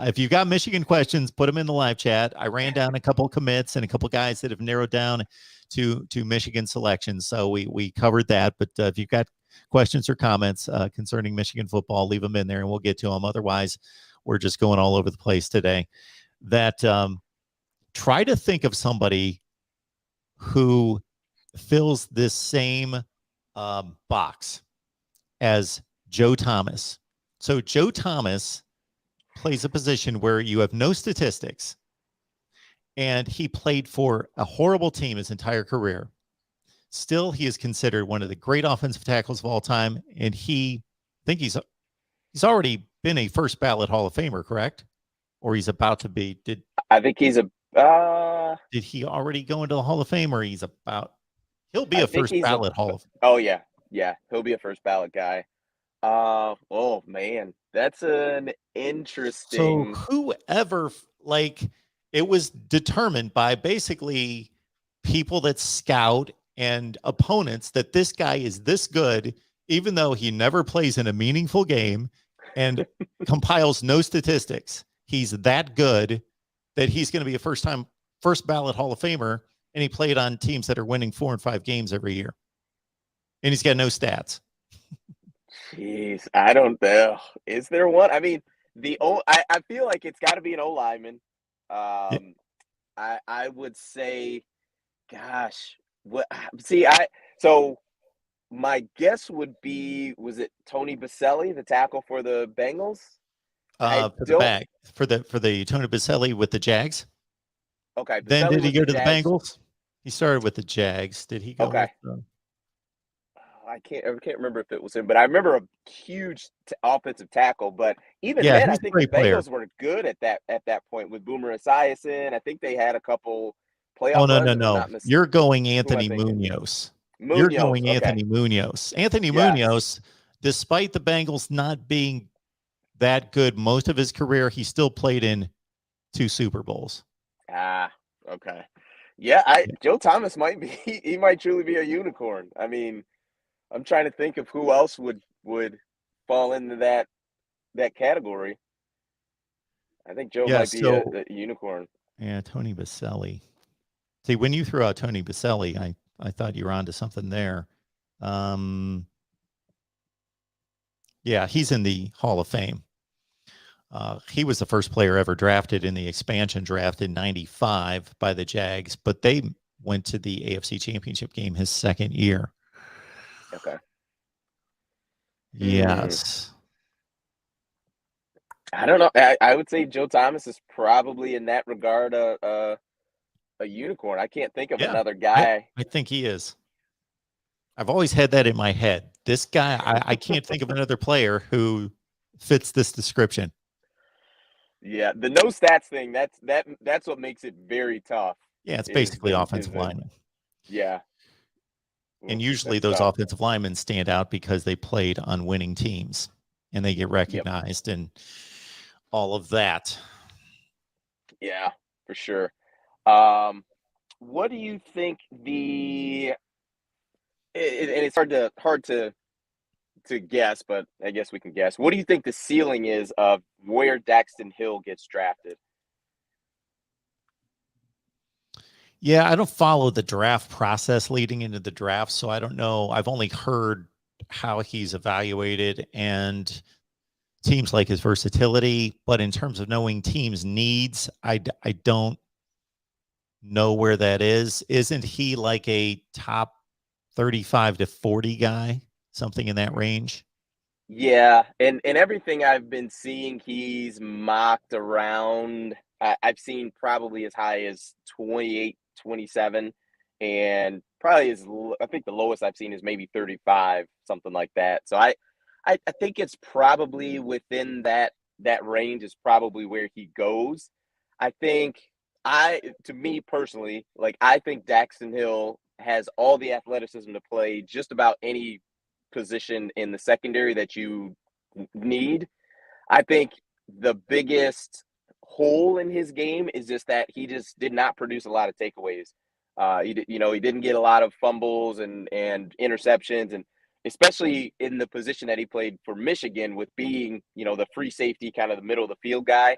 if you've got Michigan questions, put them in the live chat. I ran down a couple commits and a couple guys that have narrowed down to Michigan selections, so we covered that. But if you've got questions or comments concerning Michigan football, leave them in there and we'll get to them. Otherwise, we're just going all over the place today. That try to think of somebody who fills this same box as Joe Thomas. So Joe Thomas plays a position where you have no statistics, and he played for a horrible team his entire career. Still, he is considered one of the great offensive tackles of all time, and I think he's already been a first ballot Hall of Famer, correct? Or he's about to be. I think he's did he already go into the Hall of Fame, or he'll be a first ballot Hall of Fame? Oh yeah, he'll be a first ballot guy. Oh man, that's an interesting. So whoever, it was determined by basically people that scout and opponents that this guy is this good, even though he never plays in a meaningful game and compiles no statistics. He's that good that he's going to be a first ballot Hall of Famer, and he played on teams that are winning 4 and 5 games every year. And he's got no stats. Jeez, I don't know. Is there one? I mean, I feel like it's got to be an O lineman. I would say, gosh, so my guess would be, was it Tony Baselli, the tackle for the Bengals? For the Tony Baselli with the Jags. Okay. Then did he go to the Bengals? He started with the Jags. Did he go? Okay. I can't remember if it was him, but I remember a huge offensive tackle. But even then, I think the Bengals were good at that point with Boomer Esiason. I think they had a couple playoff. Oh no! You're going Anthony Munoz. You're going Anthony Munoz. Anthony Munoz, despite the Bengals not being that good most of his career, he still played in 2 Super Bowls. Okay. Yeah, Joe Thomas might truly be a unicorn. I mean, I'm trying to think of who else would fall into that category. I think Joe Yeah, might be a so unicorn. yeah, Tony Baselli. See, when you threw out Tony Baselli, I thought you were onto something there. Yeah, he's in the Hall of Fame. He was the first player ever drafted in the expansion draft in '95 by the Jags, but they went to the AFC Championship game his second year. Okay. Yes. I don't know. I would say Joe Thomas is probably in that regard a unicorn. I can't think of Yeah, another guy. I think he is. I've always had that in my head. This guy, I can't think of another player who fits this description. Yeah, the no stats thing, that's what makes it very tough. Yeah, it's basically offensive That lineman. yeah. And usually That's those tough. offensive linemen stand out because they played on winning teams and they get recognized and all of that. Yeah, for sure. What do you think and it's hard to guess, but I guess we can guess. What do you think the ceiling is of where Daxton Hill gets drafted? Yeah, I don't follow the draft process leading into the draft, so I don't know. I've only heard how he's evaluated and teams like his versatility, but in terms of knowing teams' needs, I don't know where that is. Isn't he like a top 35 to 40 guy, something in that range? Yeah, and everything I've been seeing, he's mocked around. I've seen probably as high as 28, 27, and probably I think the lowest I've seen is maybe 35, something like that. So I think it's probably within that range is probably where he goes. I think to me personally, like I think Daxton Hill has all the athleticism to play just about any position in the secondary that you need. I think the biggest hole in his game is just that he just did not produce a lot of takeaways. He didn't get a lot of fumbles and interceptions, and especially in the position that he played for Michigan with being, the free safety, kind of the middle of the field guy.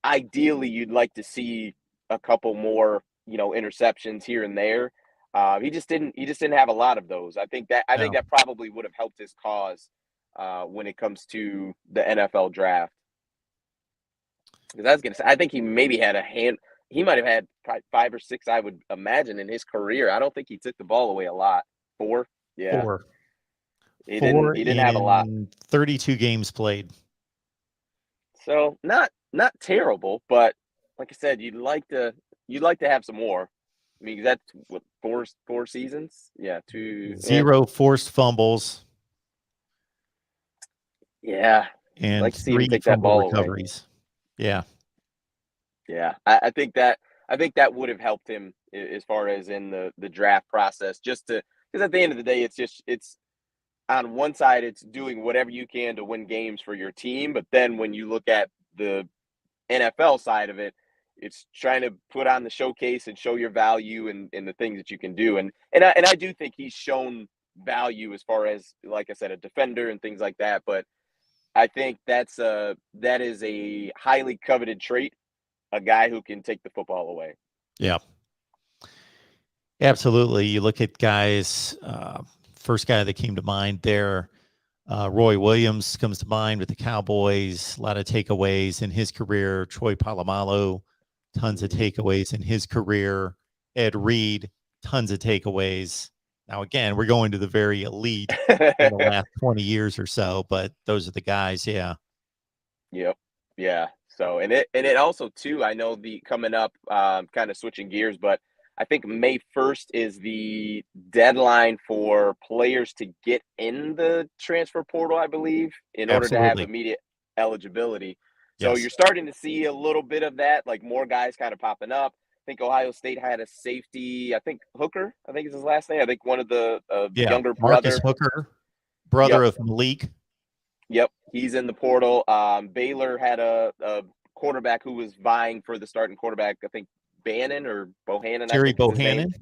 Ideally, you'd like to see a couple more, interceptions here and there. He just didn't. He just didn't have a lot of those. I think that probably would have helped his cause when it comes to the NFL draft. Because I was gonna say, I think he maybe had He might have had probably 5 or 6, I would imagine, in his career. I don't think he took the ball away a lot. 4, yeah. 4. He 4 didn't have a lot. in 32 games played. So not terrible, but like I said, you'd like to have some more. I mean, that's what, four seasons? Yeah, 2. 0 forced fumbles. Yeah. And Like to see him 3 take that fumble ball recoveries. away. Yeah. Yeah. I think that would have helped him as far as in the draft process, because at the end of the day, it's on one side, it's doing whatever you can to win games for your team. But then when you look at the NFL side of it, it's trying to put on the showcase and show your value and the things that you can do. And I do think he's shown value as far as, like I said, a defender and things like that. But I think that is a highly coveted trait, a guy who can take the football away. Yeah. Absolutely. You look at guys, first guy that came to mind there, Roy Williams comes to mind with the Cowboys, a lot of takeaways in his career. Troy Polamalu, tons of takeaways in his career. Ed Reed, tons of takeaways. Now, again, we're going to the very elite in the last 20 years or so, but those are the guys. Yeah. Yep. Yeah. So, and it also too, I know coming up, kind of switching gears, but I think May 1st is the deadline for players to get in the transfer portal, I believe, in order to have immediate eligibility. So Yes. you're starting to see a little bit of that, like more guys kind of popping up. I think Ohio State had a safety, I think Hooker, I think is his last name. I think one of the younger Marcus Hooker, brother of Malik. Yep, he's in the portal. Baylor had a quarterback who was vying for the starting quarterback, I think Bannon or Bohannon. Jerry I think is his name. Bohannon.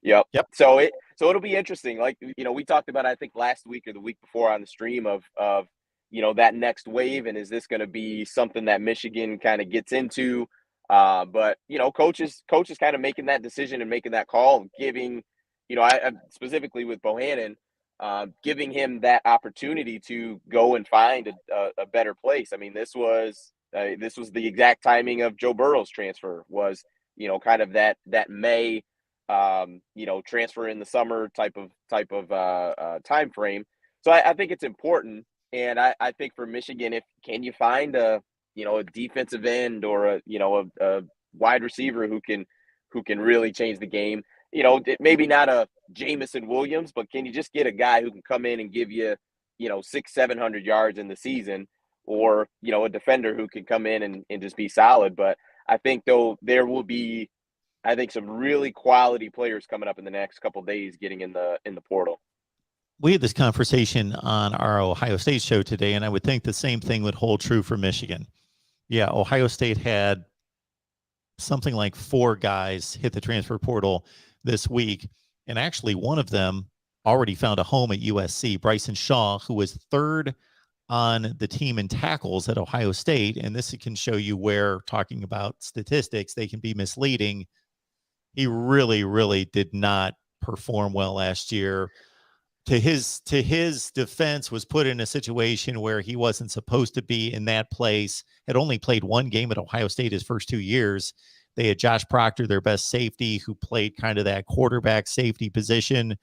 Yep. Yep. So So it'll be interesting. Like, we talked about, I think last week or the week before on the stream of that next wave, and is this going to be something that Michigan kind of gets into? But coaches kind of making that decision and making that call, giving, I specifically with Bohannon, giving him that opportunity to go and find a better place. I mean, this was the exact timing of Joe Burrow's transfer, was kind of that May transfer in the summer type of time frame. So I think it's important, and I think for Michigan, if can you find a defensive end or a wide receiver who can really change the game. Maybe not a Jamison Williams, but can you just get a guy who can come in and give you 600-700 yards in the season, or a defender who can come in and just be solid. But I think though there will be, I think, some really quality players coming up in the next couple of days getting in the portal. We had this conversation on our Ohio State show today, and I would think the same thing would hold true for Michigan. Yeah, Ohio State had something like 4 guys hit the transfer portal this week, and actually one of them already found a home at USC, Bryson Shaw, who was 3rd on the team in tackles at Ohio State. And this can show you where, talking about statistics, they can be misleading. He really, really did not perform well last year. To his defense, was put in a situation where he wasn't supposed to be in that place. Had only played 1 game at Ohio State his first 2 years. They had Josh Proctor, their best safety, who played kind of that quarterback safety position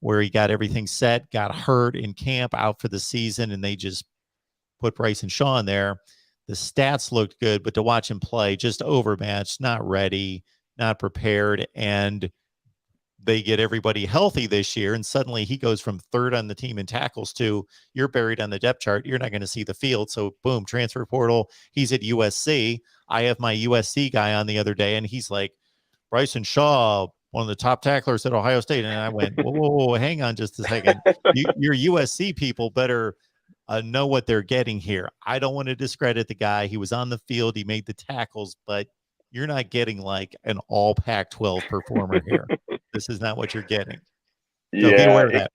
where he got everything set, got hurt in camp, out for the season, and they just put Bryson Shaw in there. The stats looked good, but to watch him play, just overmatched, not ready, not prepared, and they get everybody healthy this year, and suddenly he goes from 3rd on the team in tackles to, you're buried on the depth chart. You're not going to see the field. So boom, transfer portal. He's at USC. I have my USC guy on the other day, and he's like, Bryson Shaw, one of the top tacklers at Ohio State. And I went, whoa, hang on just a second. Your USC people better know what they're getting here. I don't want to discredit the guy. He was on the field. He made the tackles, but you're not getting like an all Pac-12 performer here. This is not what you're getting. So be aware of that.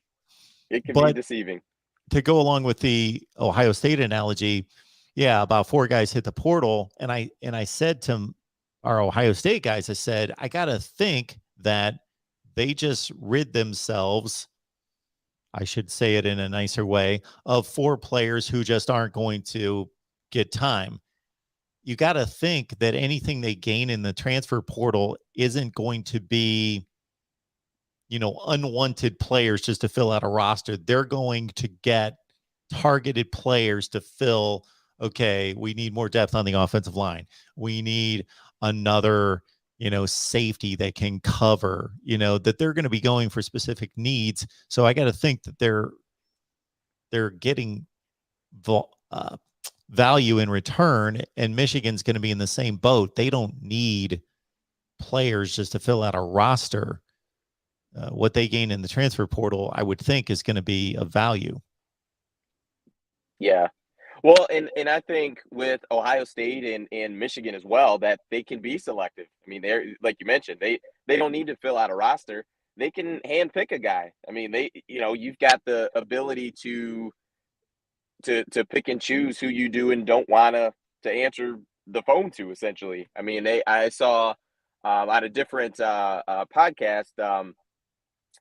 It can be deceiving. To go along with the Ohio State analogy, yeah, about 4 guys hit the portal. And I said to our Ohio State guys, I said, I got to think that they just rid themselves, I should say it in a nicer way, of 4 players who just aren't going to get time. You got to think that anything they gain in the transfer portal isn't going to be, unwanted players just to fill out a roster. They're going to get targeted players to fill. Okay, we need more depth on the offensive line. We need another, safety that can cover, that they're going to be going for specific needs. So I got to think that they're getting value in return, and Michigan's going to be in the same boat. They don't need players just to fill out a roster. What they gain in the transfer portal, I would think, is going to be of value. Yeah. Well, and I think with Ohio State and Michigan as well, that they can be selective. I mean, they're, like you mentioned, they don't need to fill out a roster. They can handpick a guy. I mean, you've got the ability to pick and choose who you do and don't want to answer the phone to, essentially. I mean, I saw on a different podcast,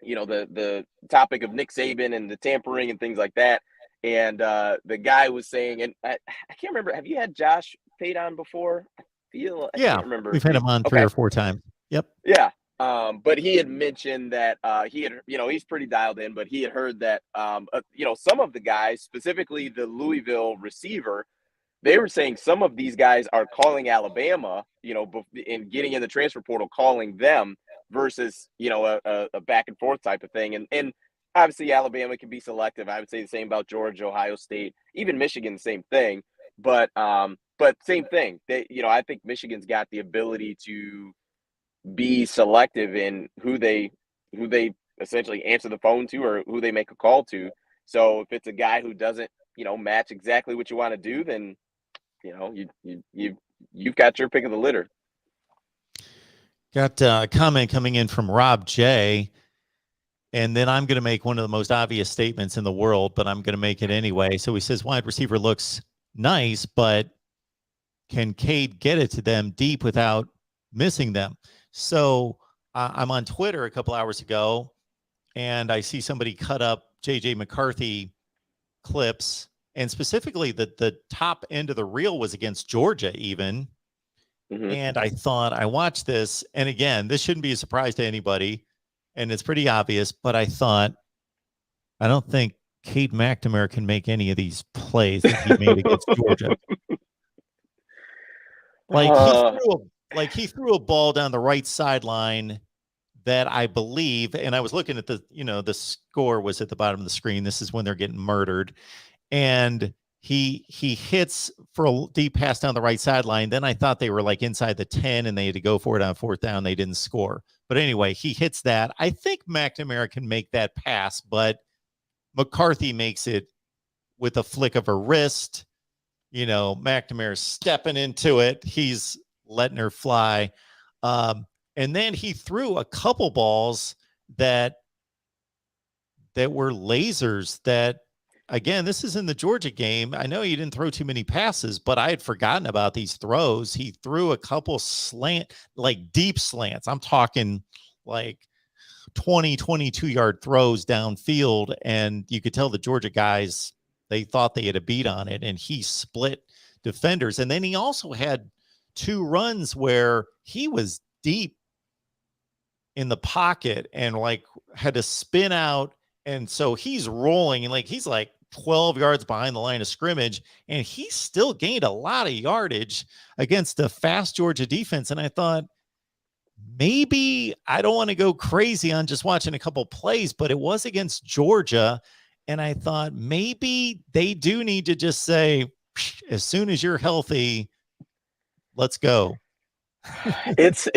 the topic of Nick Saban and the tampering and things like that. And the guy was saying, and I can't remember, have you had Josh Pate on before? I can't remember. We've had him on 3 or 4 times. Yep. Yeah. But he had mentioned that he had, he's pretty dialed in, but he had heard that, some of the guys, specifically the Louisville receiver, they were saying some of these guys are calling Alabama, and getting in the transfer portal, calling them versus, a back and forth type of thing. And obviously Alabama can be selective. I would say the same about Georgia, Ohio State, even Michigan, same thing. But same thing. I think Michigan's got the ability to be selective in who they essentially answer the phone to or who they make a call to. So if it's a guy who doesn't, match exactly what you want to do, then you've got your pick of the litter. Got a comment coming in from Rob J. And then I'm going to make one of the most obvious statements in the world, but I'm going to make it anyway. So he says wide receiver looks nice, but can Cade get it to them deep without missing them? So I'm on Twitter a couple hours ago, and I see somebody cut up JJ McCarthy clips, and specifically the top end of the reel was against Georgia even. Mm-hmm. And I thought, I watched this, and again, this shouldn't be a surprise to anybody, and it's pretty obvious, but I thought, I don't think Cade McNamara can make any of these plays that he made against Georgia. He threw a ball down the right sideline that I believe, and I was looking at the score was at the bottom of the screen. This is when they're getting murdered. And he hits for a deep pass down the right sideline. Then I thought they were like inside the 10 and they had to go for it on fourth down. They didn't score. But anyway, he hits that. I think McNamara can make that pass, but McCarthy makes it with a flick of her wrist. McNamara's stepping into it. He's letting her fly. And then he threw a couple balls that were lasers that, again, this is in the Georgia game. I know he didn't throw too many passes, but I had forgotten about these throws. He threw a couple deep slants. I'm talking like 20, 22-yard throws downfield, and you could tell the Georgia guys, they thought they had a beat on it, and he split defenders. And then he also had 2 runs where he was deep in the pocket and had to spin out. And so he's rolling and he's 12 yards behind the line of scrimmage, and he still gained a lot of yardage against the fast Georgia defense. And I thought, maybe I don't want to go crazy on just watching a couple plays, but it was against Georgia. And I thought maybe they do need to just say, as soon as you're healthy, let's go. It's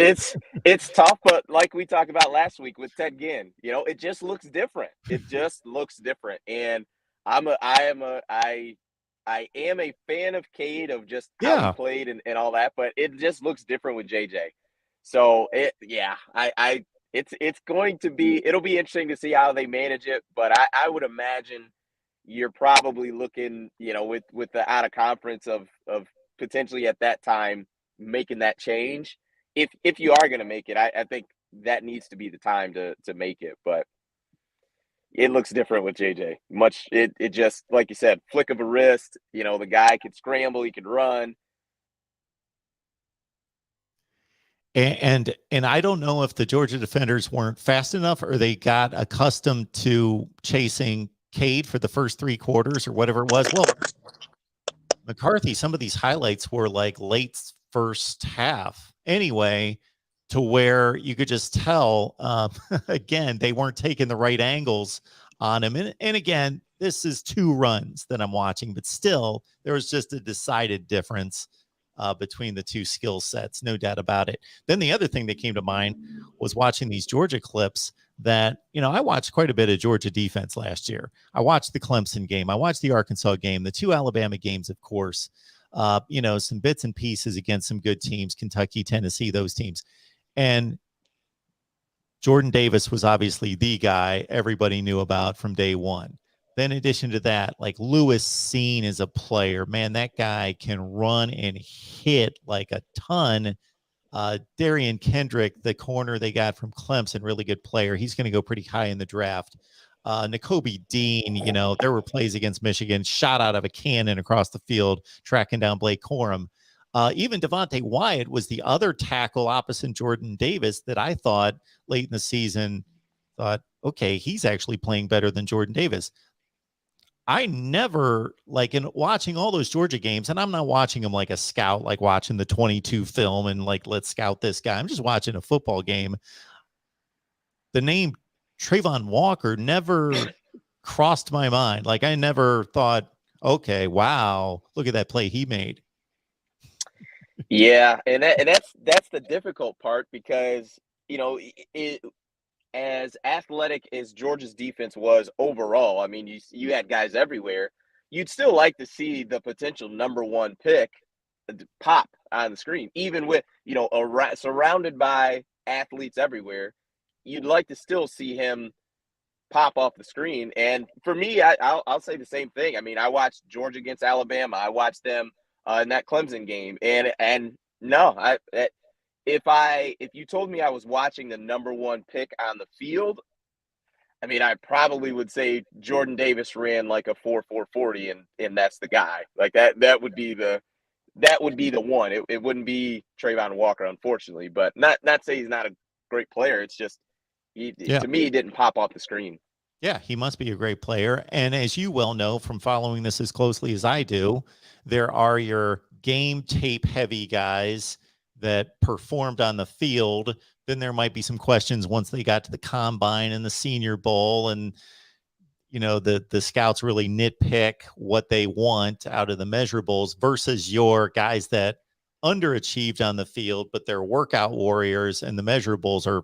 tough, but like we talked about last week with Ted Ginn, it just looks different. It just looks different. And I am a fan of Cade, of just how he played and all that, but it just looks different with JJ. So it'll be interesting to see how they manage it, but I would imagine you're probably looking, with the out of conference of potentially at that time making that change. If you are going to make it, I think that needs to be the time to make it. But it looks different with JJ. It just, like you said, flick of a wrist. The guy could scramble, he could run. And I don't know if the Georgia defenders weren't fast enough or they got accustomed to chasing Cade for the first 3 quarters or whatever it was. Well, McCarthy, some of these highlights were late first half anyway, to where you could just tell, again, they weren't taking the right angles on him. And again, this is 2 runs that I'm watching, but still there was just a decided difference between the 2 skill sets, no doubt about it. Then the other thing that came to mind was watching these Georgia clips that, I watched quite a bit of Georgia defense last year. I watched the Clemson game. I watched the Arkansas game, the 2 Alabama games, of course, some bits and pieces against some good teams, Kentucky, Tennessee, those teams. And Jordan Davis was obviously the guy everybody knew about from day one. Then in addition to that, Lewis Seen as a player, man, that guy can run and hit like a ton. Darian Kendrick, the corner they got from Clemson, really good player. He's going to go pretty high in the draft. Nakobe Dean, there were plays against Michigan, shot out of a cannon across the field, tracking down Blake Corum. Even Devontae Wyatt was the other tackle opposite Jordan Davis that I thought late in the season, okay, he's actually playing better than Jordan Davis. I never, in watching all those Georgia games, and I'm not watching them like a scout, like watching the 22 film and let's scout this guy. I'm just watching a football game. The name Trayvon Walker never crossed my mind. I never thought, okay, wow, look at that play he made. Yeah, and that's the difficult part, because as athletic as Georgia's defense was overall, I mean, you had guys everywhere. You'd still like to see the potential number 1 pick pop on the screen, even with surrounded by athletes everywhere. You'd like to still see him pop off the screen. And for me, I'll say the same thing. I mean, I watched Georgia against Alabama. I watched them in that Clemson game, and no, if you told me I was watching the number one pick on the field, I mean, I probably would say Jordan Davis ran like a 4.40, and that's the guy. Like that would be the one. It wouldn't be Trayvon Walker, unfortunately, but not say he's not a great player. It's just to me, he didn't pop off the screen. Yeah, he must be a great player. And as you well know from following this as closely as I do, there are your game tape heavy guys that performed on the field. Then there might be some questions once they got to the combine and the Senior Bowl, and the scouts really nitpick what they want out of the measurables versus your guys that underachieved on the field, but they're workout warriors and the measurables are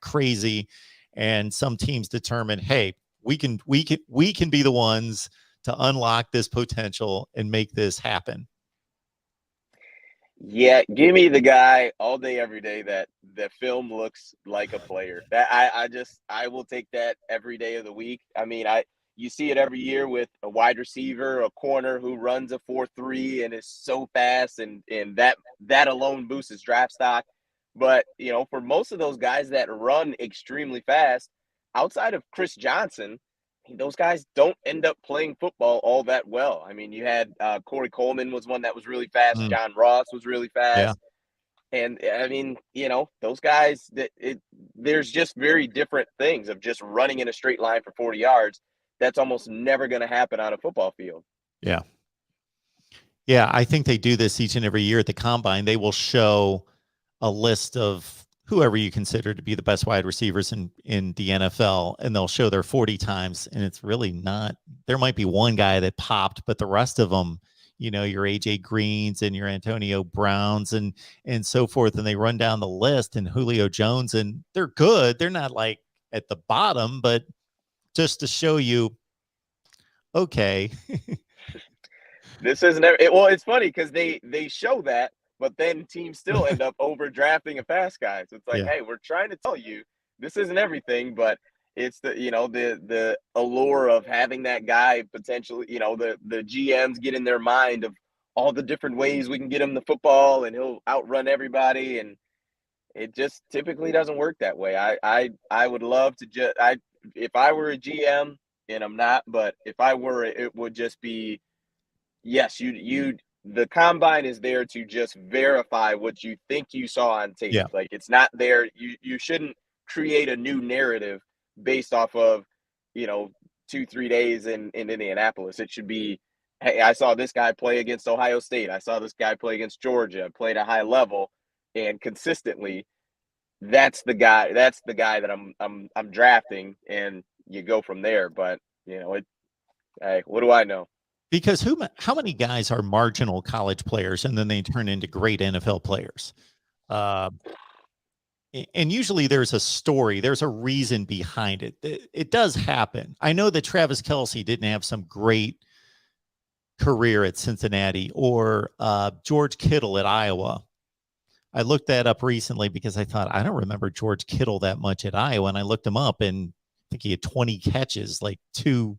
crazy. And some teams determine, hey, we can be the ones to unlock this potential and make this happen. Yeah, give me the guy all day, every day that the film looks like a player. That I will take that every day of the week. I mean, you see it every year with a wide receiver, a corner who runs a 4.3 and is so fast, and that alone boosts his draft stock. But for most of those guys that run extremely fast, outside of Chris Johnson, those guys don't end up playing football all that well. I mean, you had Corey Coleman was one that was really fast. John Ross was really fast. Yeah. And I mean, those guys, there's just very different things of just running in a straight line for 40 yards. That's almost never going to happen on a football field. Yeah. Yeah, I think they do this each and every year at the combine. They will show a list of whoever you consider to be the best wide receivers in the NFL, and they'll show their 40 times, and it's really not. There might be one guy that popped, but the rest of them, your AJ Greens and your Antonio Browns and so forth, and they run down the list, and Julio Jones, and they're good. They're not like at the bottom, but just to show you, okay. This isn't – well, it's funny because they show that, but then teams still end up overdrafting a fast guy. So it's like, hey, we're trying to tell you this isn't everything, but it's the allure of having that guy potentially, the GMs get in their mind of all the different ways we can get him the football and he'll outrun everybody. And it just typically doesn't work that way. I would love to if I were a GM, and I'm not, but if I were, it would just be, yes, the combine is there to just verify what you think you saw on tape. Yeah. Like, it's not there. You shouldn't create a new narrative based off of, 2-3 days in Indianapolis. It should be, hey, I saw this guy play against Ohio State. I saw this guy play against Georgia, played a high level and consistently. That's the guy that I'm drafting, and you go from there. But, hey, what do I know? Because how many guys are marginal college players and then they turn into great NFL players? And usually there's a story, there's a reason behind it. It does happen. I know that Travis Kelce didn't have some great career at Cincinnati, or George Kittle at Iowa. I looked that up recently because I thought, I don't remember George Kittle that much at Iowa. And I looked him up, and I think he had 20 catches, like 2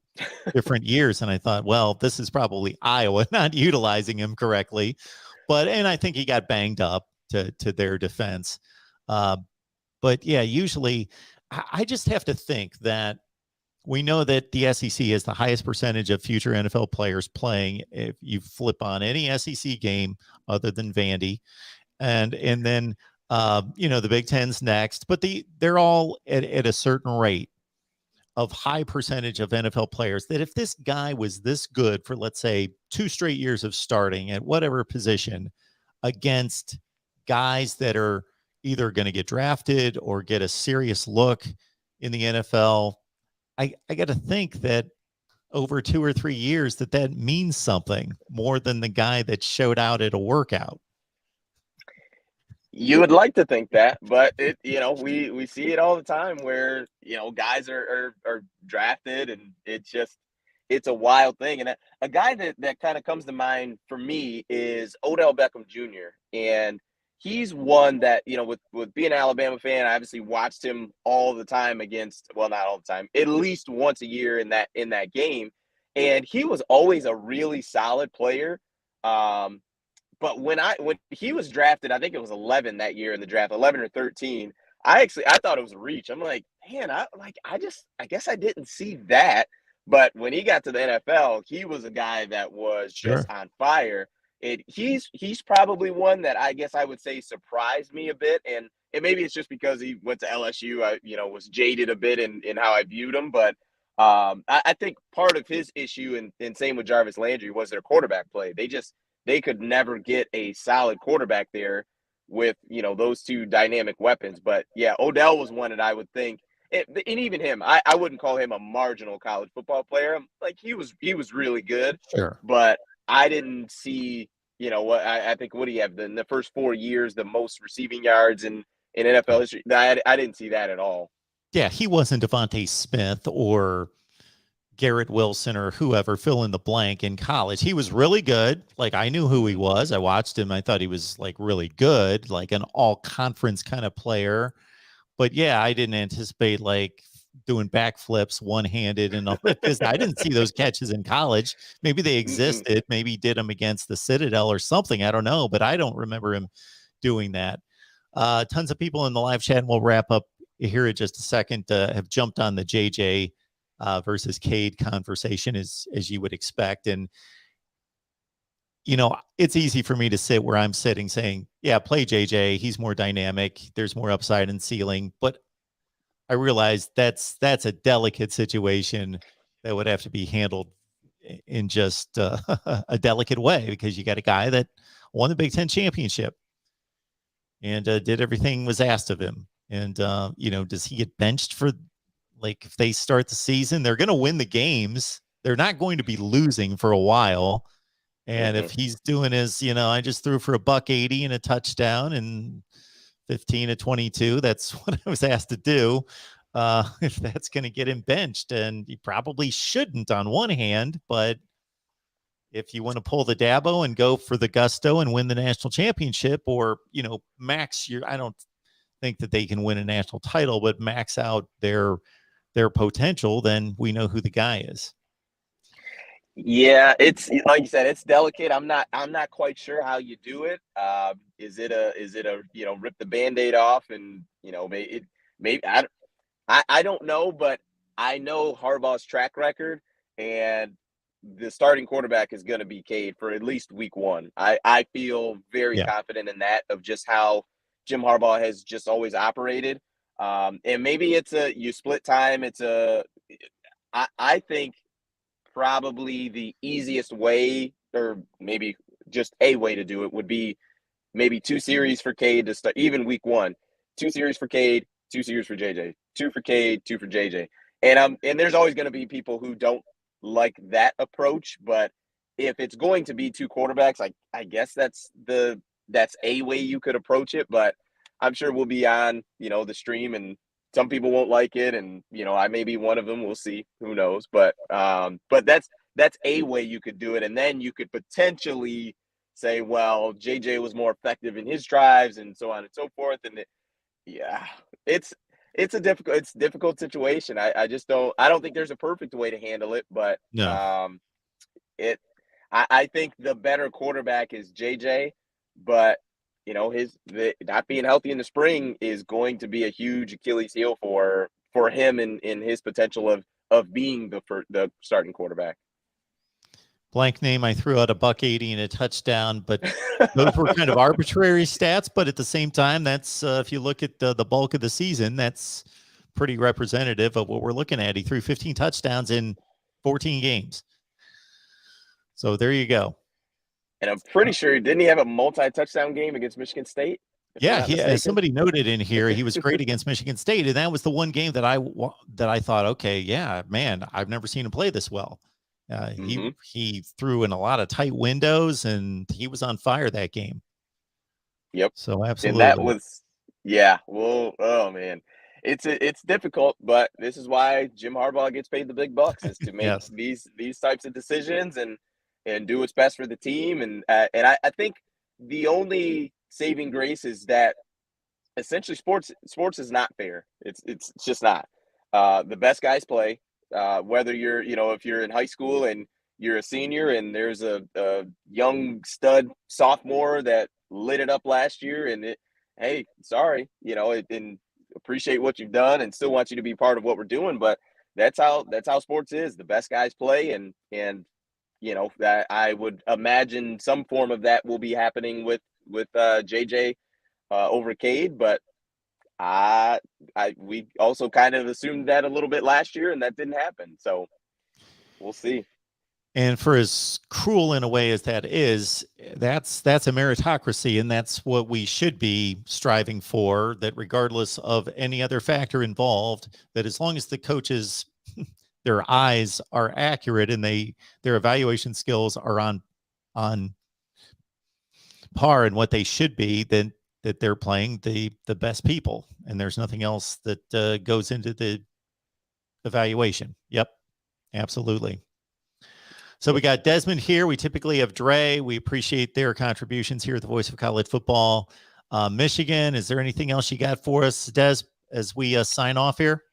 different years. And I thought, well, this is probably Iowa not utilizing him correctly. And I think he got banged up to their defense. But yeah, usually I just have to think that we know that the SEC has the highest percentage of future NFL players playing. If you flip on any SEC game other than Vandy, and then the Big Ten's next, but they're all at a certain rate of high percentage of NFL players, that if this guy was this good for, let's say, 2 straight years of starting at whatever position against guys that are either going to get drafted or get a serious look in the NFL, I got to think that over 2 or 3 years that means something more than the guy that showed out at a workout. You would like to think that, but we see it all the time where, guys are drafted, and it's a wild thing. And a guy that kind of comes to mind for me is Odell Beckham Jr. And he's one that, with being an Alabama fan, I obviously watched him all the time against, well, not all the time, at least once a year in that game. And he was always a really solid player. But when he was drafted, I think it was 11 that year in the draft, 11 or 13. I thought it was a reach. I'm like, man, I guess I didn't see that. But when he got to the NFL, he was a guy that was Sure. just on fire. He's probably one that I guess I would say surprised me a bit, and maybe it's just because he went to LSU. I was jaded a bit in how I viewed him, but I think part of his issue, and same with Jarvis Landry, was their quarterback play. They could never get a solid quarterback there with those two dynamic weapons. But yeah, Odell was one that I would think. And even him, I wouldn't call him a marginal college football player. Like he was really good, Sure. but I didn't see, what I think. What do you have in the first 4 years, the most receiving yards in NFL history? I didn't see that at all. Yeah, he wasn't Devontae Smith or Garrett Wilson or whoever, fill in the blank in college. He was really good. Like I knew who he was. I watched him. I thought he was like really good, like an all conference kind of player. But yeah, I didn't anticipate like doing backflips one-handed and all that. I didn't see those catches in college. Maybe they existed. Maybe he did them against the Citadel or something. I don't know, but I don't remember him doing that. Tons of people in the live chat, and we'll wrap up here in just a second, have jumped on the JJ versus Cade conversation as you would expect. And, it's easy for me to sit where I'm sitting saying, yeah, play JJ. He's more dynamic. There's more upside and ceiling. But I realize that's a delicate situation that would have to be handled in just a delicate way, because you got a guy that won the Big Ten championship and did everything was asked of him. And, does he get benched for, like, if they start the season, they're going to win the games. They're not going to be losing for a while. And if he's doing his, I just threw for $180 and a touchdown and 15 to 22, that's what I was asked to do. If that's going to get him benched, and he probably shouldn't on one hand, but if you want to pull the Dabo and go for the gusto and win the national championship, or, max your, I don't think that they can win a national title, but max out their potential, then we know who the guy is. Yeah, it's like you said, it's delicate. I'm not quite sure how you do it. Is it a rip the Band-Aid off and maybe I don't know, but I know Harbaugh's track record, and the starting quarterback is going to be Cade for at least week 1. I feel very confident in that, of just how Jim Harbaugh has just always operated. And maybe you split time. I think probably the easiest way, or maybe just a way to do it, would be maybe 2 series for Cade to start, even week 1, 2 series for Cade, 2 series for JJ, 2 for Cade, 2 for JJ. And there's always going to be people who don't like that approach, but if it's going to be 2 quarterbacks, I guess that's a way you could approach it. But I'm sure we'll be on, the stream, and some people won't like it, and I may be one of them. We'll see. Who knows? But that's a way you could do it, and then you could potentially say, well, JJ was more effective in his drives, and so on and so forth. And it's a difficult situation. I don't think there's a perfect way to handle it, but no. I think the better quarterback is JJ, but not being healthy in the spring is going to be a huge Achilles heel for him in his potential of being the starting quarterback. Blank name, I threw out $180 and a touchdown, but those were kind of arbitrary stats. But at the same time, that's if you look at the bulk of the season, that's pretty representative of what we're looking at. He threw 15 touchdowns in 14 games. So there you go. And I'm pretty sure, didn't he have a multi-touchdown game against Michigan State? Yeah, somebody noted in here he was great against Michigan State, and that was the one game that I thought, okay, yeah, man, I've never seen him play this well. He threw in a lot of tight windows, and he was on fire that game. Yep. So absolutely. And that was, well, oh man, it's difficult, but this is why Jim Harbaugh gets paid the big bucks, is to make these types of decisions and do what's best for the team. And I think the only saving grace is that essentially sports is not fair. It's just not. The best guys play. Whether you're, if you're in high school and you're a senior and there's a young stud sophomore that lit it up last year, and hey, sorry, and appreciate what you've done and still want you to be part of what we're doing, but that's how sports is. The best guys play, and that I would imagine some form of that will be happening with JJ over Cade, but we also kind of assumed that a little bit last year, and that didn't happen. So we'll see. And for as cruel in a way as that is, that's a meritocracy, and that's what we should be striving for, that regardless of any other factor involved, that as long as the coaches, their eyes are accurate and their evaluation skills are on par and what they should be, then that they're playing the best people, and there's nothing else that goes into the evaluation. Yep, absolutely. So we got Desmond here. We typically have Dre. We appreciate their contributions here at the Voice of College Football. Michigan, is there anything else you got for us, Des, as we sign off here?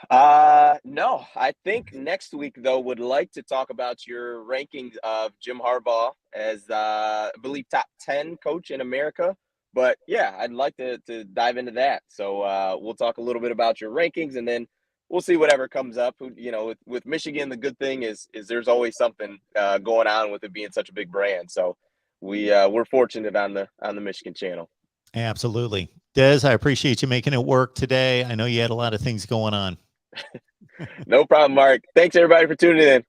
No, I think next week, though, would like to talk about your rankings of Jim Harbaugh as, I believe, top 10 coach in America. But yeah, I'd like to dive into that. So we'll talk a little bit about your rankings, and then we'll see whatever comes up. With Michigan, the good thing is there's always something going on with it being such a big brand. So we're fortunate on the Michigan channel. Absolutely. Des, I appreciate you making it work today. I know you had a lot of things going on. No problem, Mark. Thanks, everybody, for tuning in.